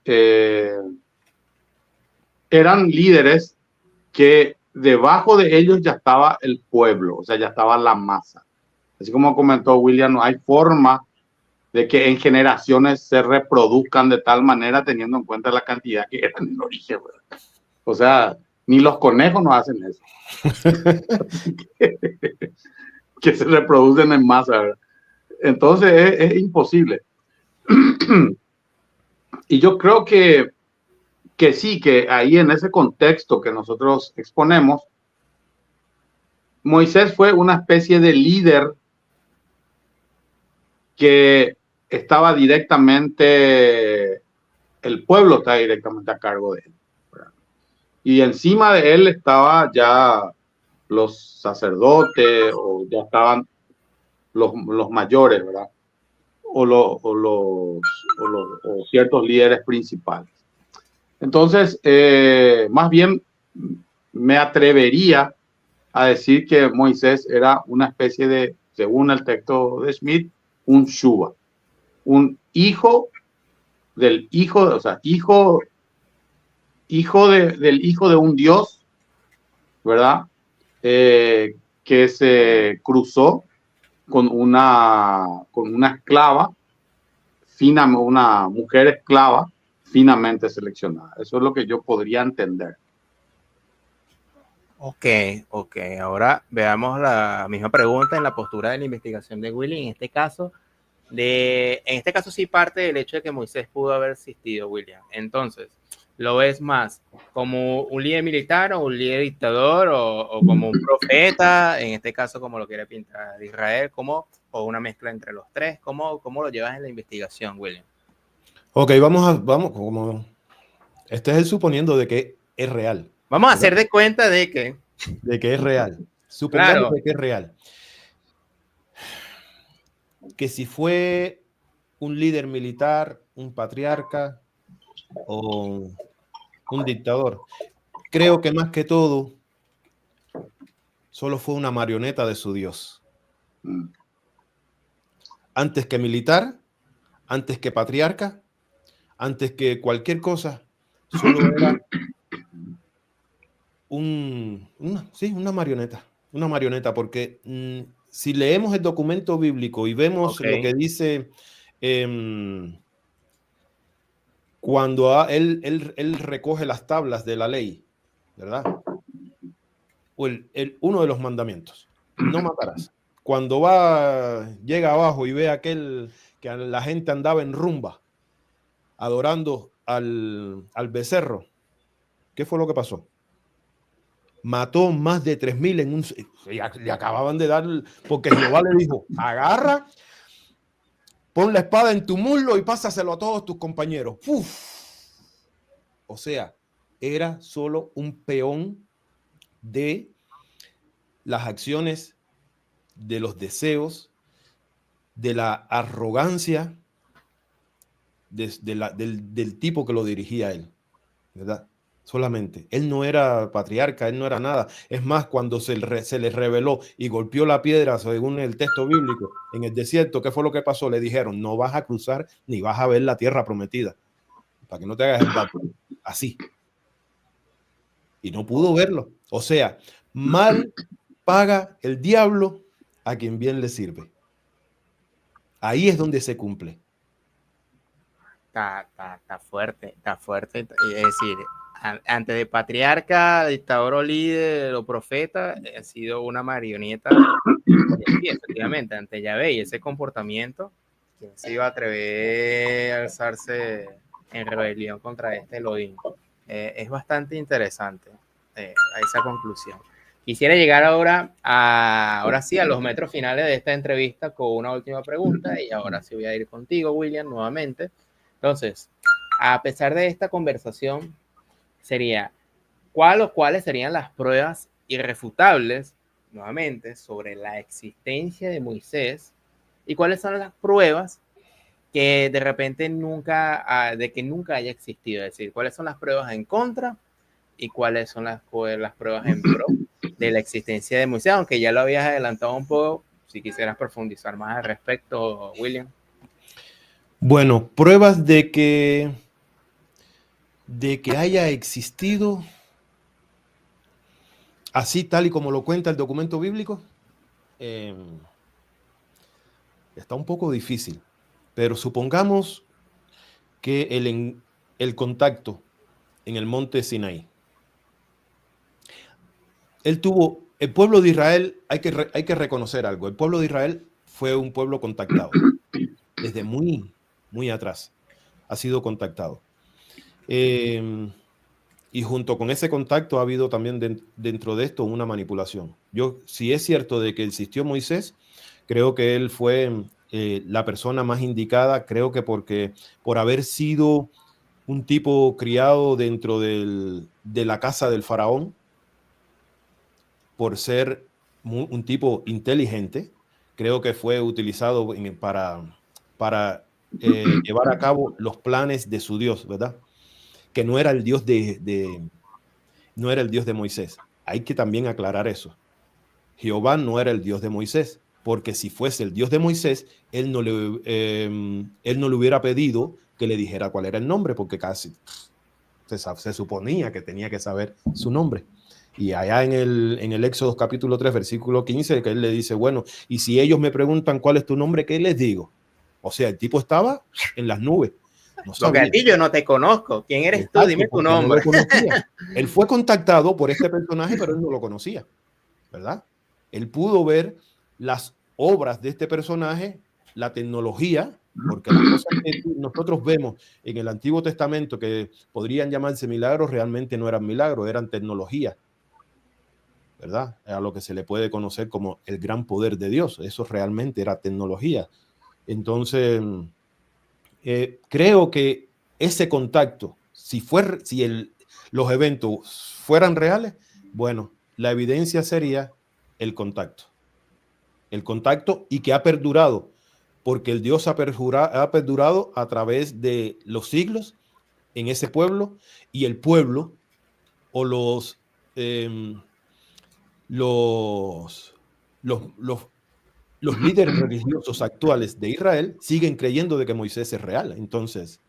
eran líderes que debajo de ellos ya estaba el pueblo, o sea, ya estaba la masa. Así como comentó William, no hay forma de que en generaciones se reproduzcan de tal manera teniendo en cuenta la cantidad que eran en el origen, ¿verdad? O sea, ni los conejos no hacen eso. Que se reproducen en masa, ¿verdad? Entonces es imposible. Y yo creo que sí, que ahí en ese contexto que nosotros exponemos, Moisés fue una especie de líder que estaba directamente, el pueblo está directamente a cargo de él, ¿verdad? Y encima de él estaba ya los sacerdotes o ya estaban los mayores, ¿verdad? O ciertos líderes principales. Entonces, más bien me atrevería a decir que Moisés era una especie de, según el texto de Smith, un Shuba, un hijo del hijo, o sea, hijo del hijo de un dios, ¿verdad? Que se cruzó con una esclava, una mujer esclava finamente seleccionada. Eso es lo que yo podría entender. Ok. Ahora veamos la misma pregunta en la postura de la investigación de William. En este caso sí parte del hecho de que Moisés pudo haber existido, William. Entonces, ¿lo ves más como un líder militar o un líder dictador o como un profeta? En este caso, como lo quiere pintar de Israel, o una mezcla entre los tres. ¿Cómo lo llevas en la investigación, William? Ok, vamos, como este es el suponiendo de que es real. Vamos a hacer de cuenta de que es real. Supongamos de que es real. Que si fue un líder militar, un patriarca o un dictador, creo que más que todo solo fue una marioneta de su Dios. Antes que militar, antes que patriarca, antes que cualquier cosa, solo era una marioneta, porque si leemos el documento bíblico y vemos lo que dice cuando él recoge las tablas de la ley, ¿verdad? O uno de los mandamientos, no matarás. Cuando llega abajo y ve aquel que la gente andaba en rumba, adorando al becerro, ¿qué fue lo que pasó? Mató más de 3,000 en un... Le acababan de dar, porque Jehová le dijo, agarra, pon la espada en tu muslo y pásaselo a todos tus compañeros. ¡Uf! O sea, era solo un peón de las acciones, de los deseos, de la arrogancia del tipo que lo dirigía a él, ¿verdad? Solamente. Él no era patriarca, él no era nada. Es más, cuando se le reveló y golpeó la piedra, según el texto bíblico, en el desierto, ¿qué fue lo que pasó? Le dijeron, no vas a cruzar ni vas a ver la tierra prometida. Para que no te hagas el dato. Así. Y no pudo verlo. O sea, mal paga el diablo a quien bien le sirve. Ahí es donde se cumple. Está fuerte, está fuerte. Es decir, antes de patriarca, dictador o líder o profeta, ha sido una marioneta. Sí, efectivamente, ante Yahvé y ese comportamiento, ¿quién se iba a atrever a alzarse en rebelión contra este Elohim? Es bastante interesante a esa conclusión. Quisiera llegar ahora sí a los metros finales de esta entrevista con una última pregunta, y ahora sí voy a ir contigo, William, nuevamente. Entonces, a pesar de esta conversación, sería, ¿cuáles serían las pruebas irrefutables, nuevamente, sobre la existencia de Moisés? ¿Y cuáles son las pruebas que de repente nunca haya existido? Es decir, ¿cuáles son las pruebas en contra y cuáles son las pruebas en pro de la existencia de Moisés? Aunque ya lo habías adelantado un poco, si quisieras profundizar más al respecto, William. Bueno, pruebas de que haya existido así tal y como lo cuenta el documento bíblico, está un poco difícil, pero supongamos que el contacto en el monte Sinaí, el pueblo de Israel, hay que reconocer algo, el pueblo de Israel fue un pueblo contactado, desde muy, muy atrás ha sido contactado. Y junto con ese contacto ha habido también dentro de esto una manipulación. Si es cierto de que existió Moisés, creo que él fue la persona más indicada, creo que por haber sido un tipo criado dentro de la casa del faraón, por ser un tipo inteligente, creo que fue utilizado para llevar a cabo los planes de su Dios, ¿verdad? Que no era el Dios no era el Dios de Moisés. Hay que también aclarar eso. Jehová no era el Dios de Moisés, porque si fuese el Dios de Moisés, él no le hubiera pedido que le dijera cuál era el nombre, porque casi se suponía que tenía que saber su nombre. Y allá en el Éxodo capítulo 3, versículo 15, que él le dice, bueno, y si ellos me preguntan cuál es tu nombre, ¿qué les digo? O sea, el tipo estaba en las nubes. No porque a ti yo no te conozco. ¿Quién eres tú? Dime tu nombre. No lo conocía. Él fue contactado por este personaje, pero él no lo conocía, ¿verdad? Él pudo ver las obras de este personaje, la tecnología, porque las cosas que nosotros vemos en el Antiguo Testamento que podrían llamarse milagros, realmente no eran milagros, eran tecnología, ¿verdad? A lo que se le puede conocer como el gran poder de Dios. Eso realmente era tecnología. Entonces, creo que ese contacto, si los eventos fueran reales, bueno, la evidencia sería el contacto y que ha perdurado, porque el Dios ha perdurado a través de los siglos en ese pueblo, y el pueblo o los líderes religiosos actuales de Israel siguen creyendo de que Moisés es real. Entonces,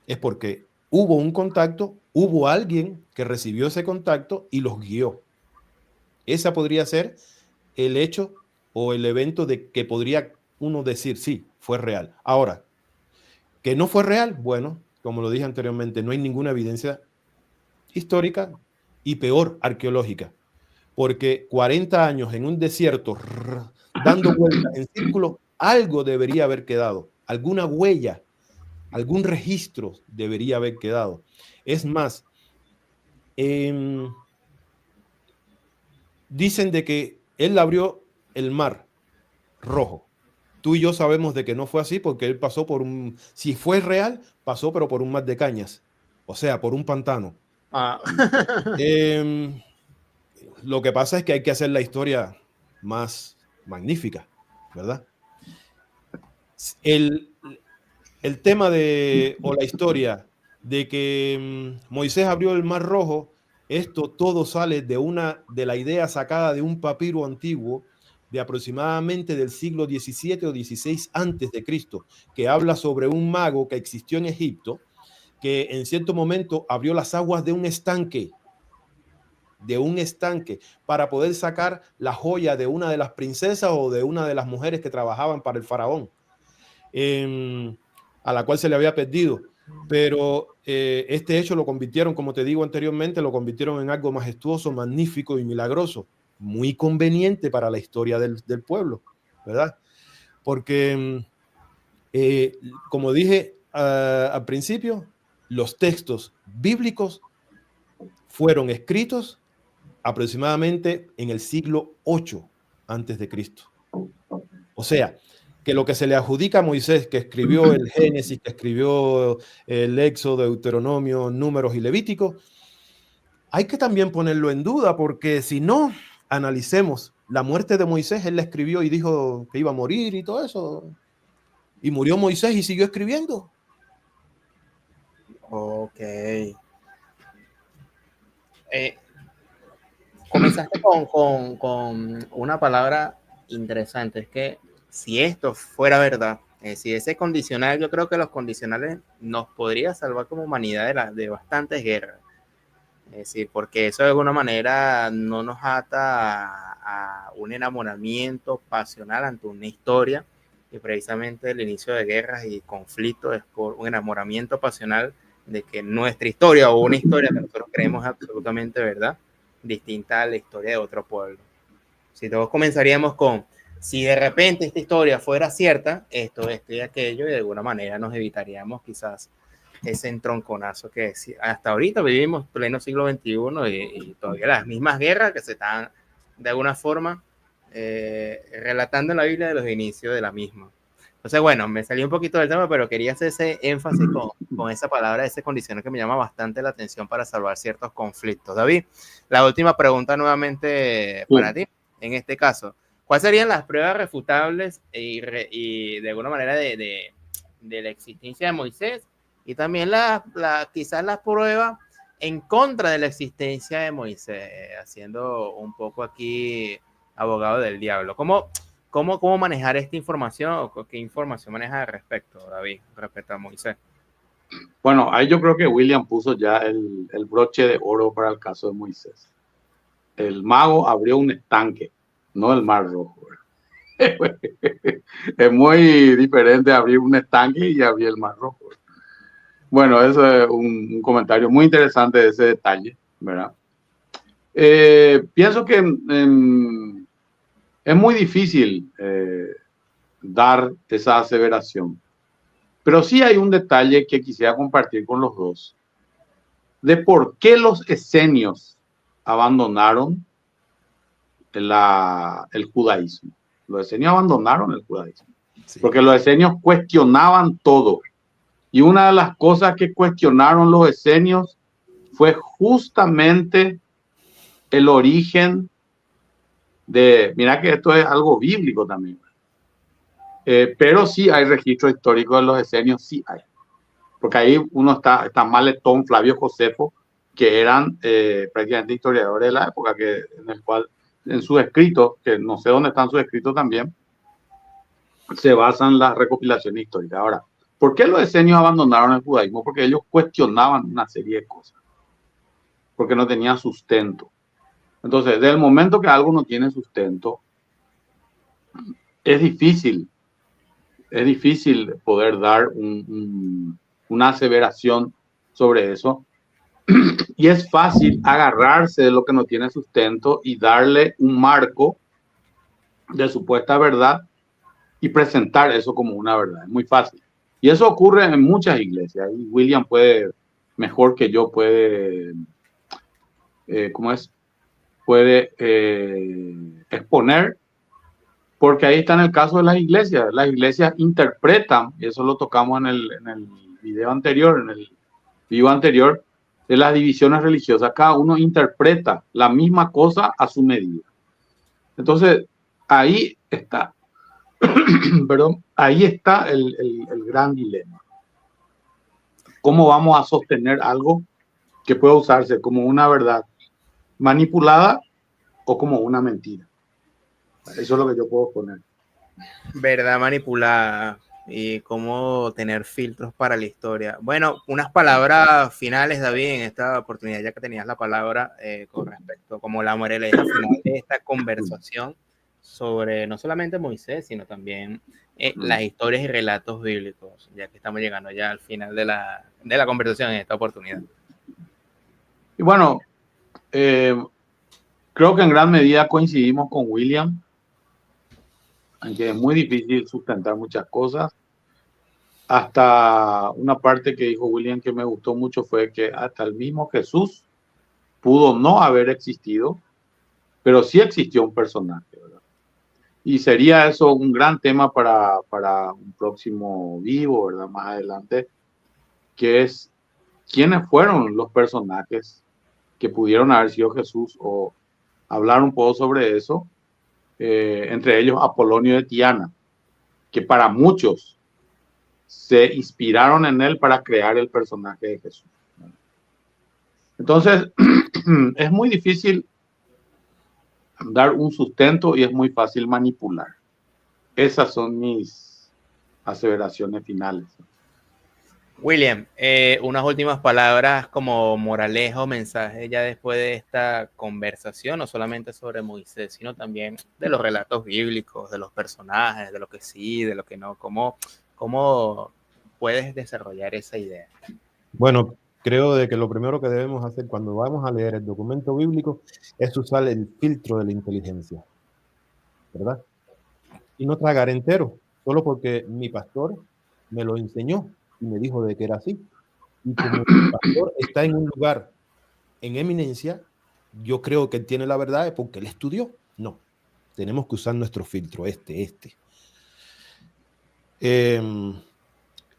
es porque hubo un contacto, hubo alguien que recibió ese contacto y los guió. Esa podría ser el hecho o el evento de que podría uno decir, sí, fue real. Ahora, que no fue real, bueno, como lo dije anteriormente, no hay ninguna evidencia histórica y peor, arqueológica, porque 40 años en un desierto dando vueltas en círculo, algo debería haber quedado, alguna huella, algún registro debería haber quedado. Es más, dicen de que él abrió el mar Rojo. Tú y yo sabemos de que no fue así porque él pasó por un, si fue real, pasó pero por un mar de cañas, o sea, por un pantano. Ah. Lo que pasa es que hay que hacer la historia más magnífica, ¿verdad? El tema de, o la historia de que Moisés abrió el mar Rojo, esto todo sale de la idea sacada de un papiro antiguo de aproximadamente del siglo XVII o XVI antes de Cristo, que habla sobre un mago que existió en Egipto, que en cierto momento abrió las aguas de un estanque para poder sacar la joya de una de las princesas o de una de las mujeres que trabajaban para el faraón, a la cual se le había perdido. Pero este hecho lo convirtieron, como te digo anteriormente, lo convirtieron en algo majestuoso, magnífico y milagroso, muy conveniente para la historia del pueblo, ¿verdad? Porque, como dije al principio, los textos bíblicos fueron escritos aproximadamente en el siglo 8 antes de Cristo. O sea, que lo que se le adjudica a Moisés, que escribió el Génesis, que escribió el Éxodo, Deuteronomio, Números y Levítico, hay que también ponerlo en duda, porque si no, analicemos la muerte de Moisés, él la escribió y dijo que iba a morir y todo eso, y murió Moisés y siguió escribiendo. Ok. Comenzaste con una palabra interesante, es que si esto fuera verdad, si ese condicional, yo creo que los condicionales nos podría salvar como humanidad de bastantes guerras. Es decir, porque eso de alguna manera no nos ata a un enamoramiento pasional ante una historia, y precisamente el inicio de guerras y conflictos es por un enamoramiento pasional de que nuestra historia o una historia que nosotros creemos es absolutamente verdad, distinta a la historia de otro pueblo. Si todos comenzaríamos con, si de repente esta historia fuera cierta, esto y aquello, y de alguna manera nos evitaríamos quizás ese entronconazo que hasta ahorita vivimos pleno siglo XXI y todavía las mismas guerras que se están de alguna forma relatando en la Biblia de los inicios de la misma. Entonces, bueno, me salí un poquito del tema, pero quería hacer ese énfasis con esa palabra, ese condicional que me llama bastante la atención para salvar ciertos conflictos. David, la última pregunta nuevamente para ti, en este caso. ¿Cuáles serían las pruebas refutables y de alguna manera de la existencia de Moisés? Y también quizás las pruebas en contra de la existencia de Moisés, haciendo un poco aquí abogado del diablo. ¿Cómo manejar esta información o qué información maneja al respecto, David, respecto a Moisés? Bueno, ahí yo creo que William puso ya el broche de oro para el caso de Moisés. El mago abrió un estanque, no el Mar Rojo. Es muy diferente abrir un estanque y abrir el Mar Rojo. Bueno, eso es un comentario muy interesante de ese detalle, ¿verdad? Pienso que es muy difícil dar esa aseveración, pero sí hay un detalle que quisiera compartir con los dos, de por qué los esenios abandonaron el judaísmo. Los esenios abandonaron el judaísmo, sí, porque los esenios cuestionaban todo. Y una de las cosas que cuestionaron los esenios fue justamente el origen de, mira que esto es algo bíblico también, pero sí hay registro histórico de los esenios, sí hay. Porque ahí uno está Maletón, Flavio Josefo, que eran prácticamente historiadores de la época, en el cual en sus escritos, que no sé dónde están sus escritos también, se basan las recopilaciones históricas. Ahora, ¿por qué los esenios abandonaron el judaísmo? Porque ellos cuestionaban una serie de cosas, porque no tenían sustento. Entonces, desde el momento que algo no tiene sustento, es difícil poder dar una aseveración sobre eso. Y es fácil agarrarse de lo que no tiene sustento y darle un marco de supuesta verdad y presentar eso como una verdad. Es muy fácil. Y eso ocurre en muchas iglesias. Y William puede, mejor que yo, puede, ¿cómo es? Puede exponer, porque ahí está en el caso de las iglesias. Las iglesias interpretan, y eso lo tocamos en el video anterior, en el vivo anterior, de las divisiones religiosas. Cada uno interpreta la misma cosa a su medida. Entonces, ahí está, perdón, ahí está el gran dilema. ¿Cómo vamos a sostener algo que pueda usarse como una verdad manipulada o como una mentira? Eso es lo que yo puedo poner. Verdad manipulada y cómo tener filtros para la historia. Bueno, unas palabras finales, David, en esta oportunidad, ya que tenías la palabra con respecto, como la moraleja final de esta conversación sobre no solamente Moisés, sino también las historias y relatos bíblicos, ya que estamos llegando ya al final de la conversación en esta oportunidad. Y bueno, creo que en gran medida coincidimos con William, aunque es muy difícil sustentar muchas cosas. Hasta una parte que dijo William que me gustó mucho fue que hasta el mismo Jesús pudo no haber existido, pero sí existió un personaje, ¿verdad? Y sería eso un gran tema para un próximo vivo, ¿verdad? Más adelante, que es quiénes fueron los personajes que pudieron haber sido Jesús, o hablar un poco sobre eso, entre ellos Apolonio de Tiana, que para muchos se inspiraron en él para crear el personaje de Jesús. Entonces, es muy difícil dar un sustento y es muy fácil manipular. Esas son mis aseveraciones finales. William, unas últimas palabras como moraleja o mensaje ya después de esta conversación, no solamente sobre Moisés, sino también de los relatos bíblicos, de los personajes, de lo que sí, de lo que no. ¿Cómo puedes desarrollar esa idea? Bueno, creo de que lo primero que debemos hacer cuando vamos a leer el documento bíblico es usar el filtro de la inteligencia, ¿verdad? Y no tragar entero, solo porque mi pastor me lo enseñó y me dijo de que era así. Y como el pastor está en un lugar en eminencia, yo creo que él tiene la verdad porque él estudió. No, tenemos que usar nuestro filtro,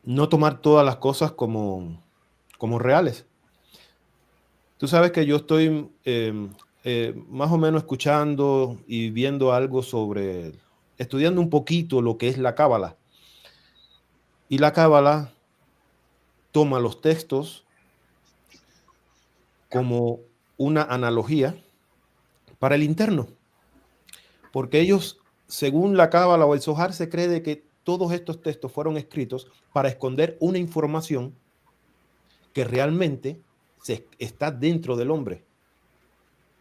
no tomar todas las cosas como reales. Tú sabes que yo estoy más o menos escuchando y viendo algo sobre, estudiando un poquito lo que es la Cábala. Y la Cábala toma los textos como una analogía para el interno. Porque ellos, según la Cábala o el Zohar, se cree de que todos estos textos fueron escritos para esconder una información que realmente está dentro del hombre.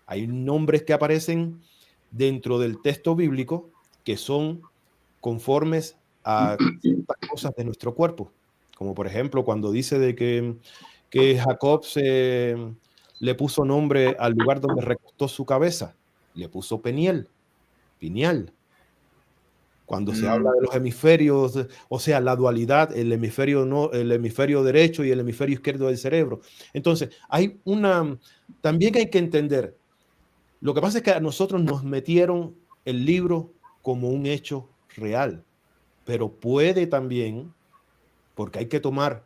Hay nombres que aparecen dentro del texto bíblico que son conformes a ciertas cosas de nuestro cuerpo. Como por ejemplo, cuando dice de que Jacob le puso nombre al lugar donde recostó su cabeza, le puso Peniel, Pineal. Cuando se habla de los hemisferios, o sea, la dualidad, el hemisferio derecho y el hemisferio izquierdo del cerebro. Entonces, también hay que entender, lo que pasa es que a nosotros nos metieron el libro como un hecho real, pero puede también, porque hay que tomar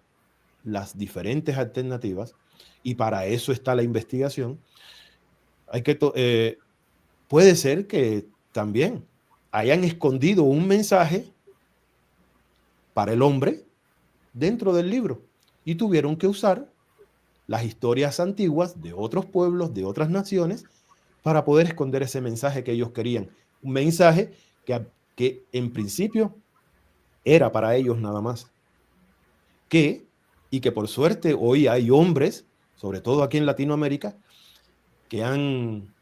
las diferentes alternativas, y para eso está la investigación, puede ser que también hayan escondido un mensaje para el hombre dentro del libro y tuvieron que usar las historias antiguas de otros pueblos, de otras naciones, para poder esconder ese mensaje que ellos querían. Un mensaje que en principio era para ellos nada más. Y que por suerte hoy hay hombres, sobre todo aquí en Latinoamérica, que han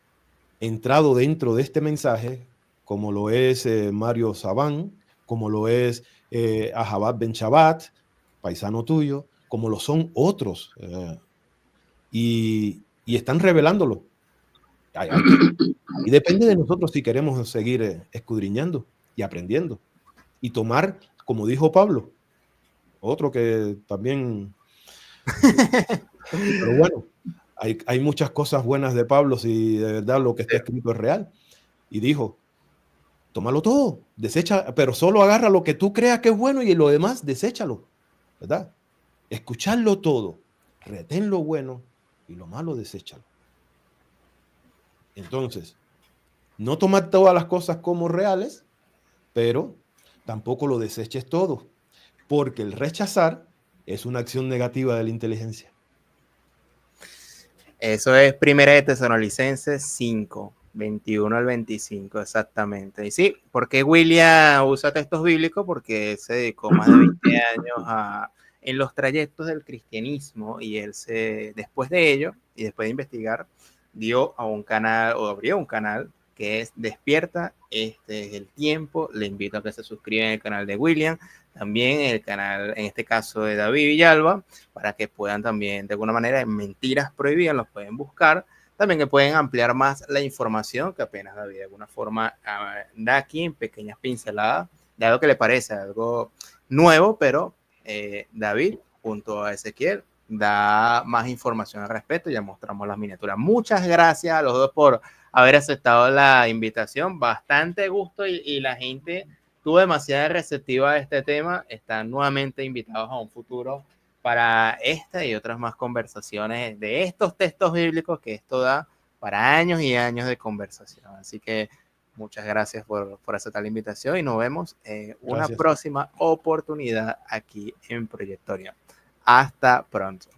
entrado dentro de este mensaje, como lo es Mario Sabán, como lo es Ahabat Ben Shabbat, paisano tuyo, como lo son otros, y están revelándolo. Y depende de nosotros si queremos seguir escudriñando y aprendiendo y tomar, como dijo Pablo, otro que también... Pero bueno, hay muchas cosas buenas de Pablo si de verdad lo que está escrito es real. Y dijo, tómalo todo, desecha, pero solo agarra lo que tú creas que es bueno y lo demás, deséchalo, ¿verdad? Escucharlo todo, retén lo bueno y lo malo, deséchalo. Entonces, no tomar todas las cosas como reales, pero tampoco lo deseches todo, porque el rechazar es una acción negativa de la inteligencia. Eso es Primera de Tesalonicenses 5, 21 al 25, exactamente. Y sí, ¿por qué William usa textos bíblicos? Porque se dedicó más de 20 años en los trayectos del cristianismo, y él después de ello, y después de investigar, dio a un canal, o abrió un canal, que es Despierta, este es el tiempo. Le invito a que se suscriban al canal de William, también el canal, en este caso, de David Villalba, para que puedan también, de alguna manera, en Mentiras Prohibidas, los pueden buscar. También que pueden ampliar más la información que apenas David de alguna forma da aquí en pequeñas pinceladas de algo que le parece algo nuevo, pero David, junto a Ezequiel, da más información al respecto. Ya mostramos las miniaturas. Muchas gracias a los dos por haber aceptado la invitación. Bastante gusto, y la gente tuvo demasiada receptiva a este tema. Están nuevamente invitados a un futuro para esta y otras más conversaciones de estos textos bíblicos, que esto da para años y años de conversación. Así que muchas gracias por aceptar la invitación, y nos vemos en una próxima oportunidad aquí en Proyectorio. Hasta pronto.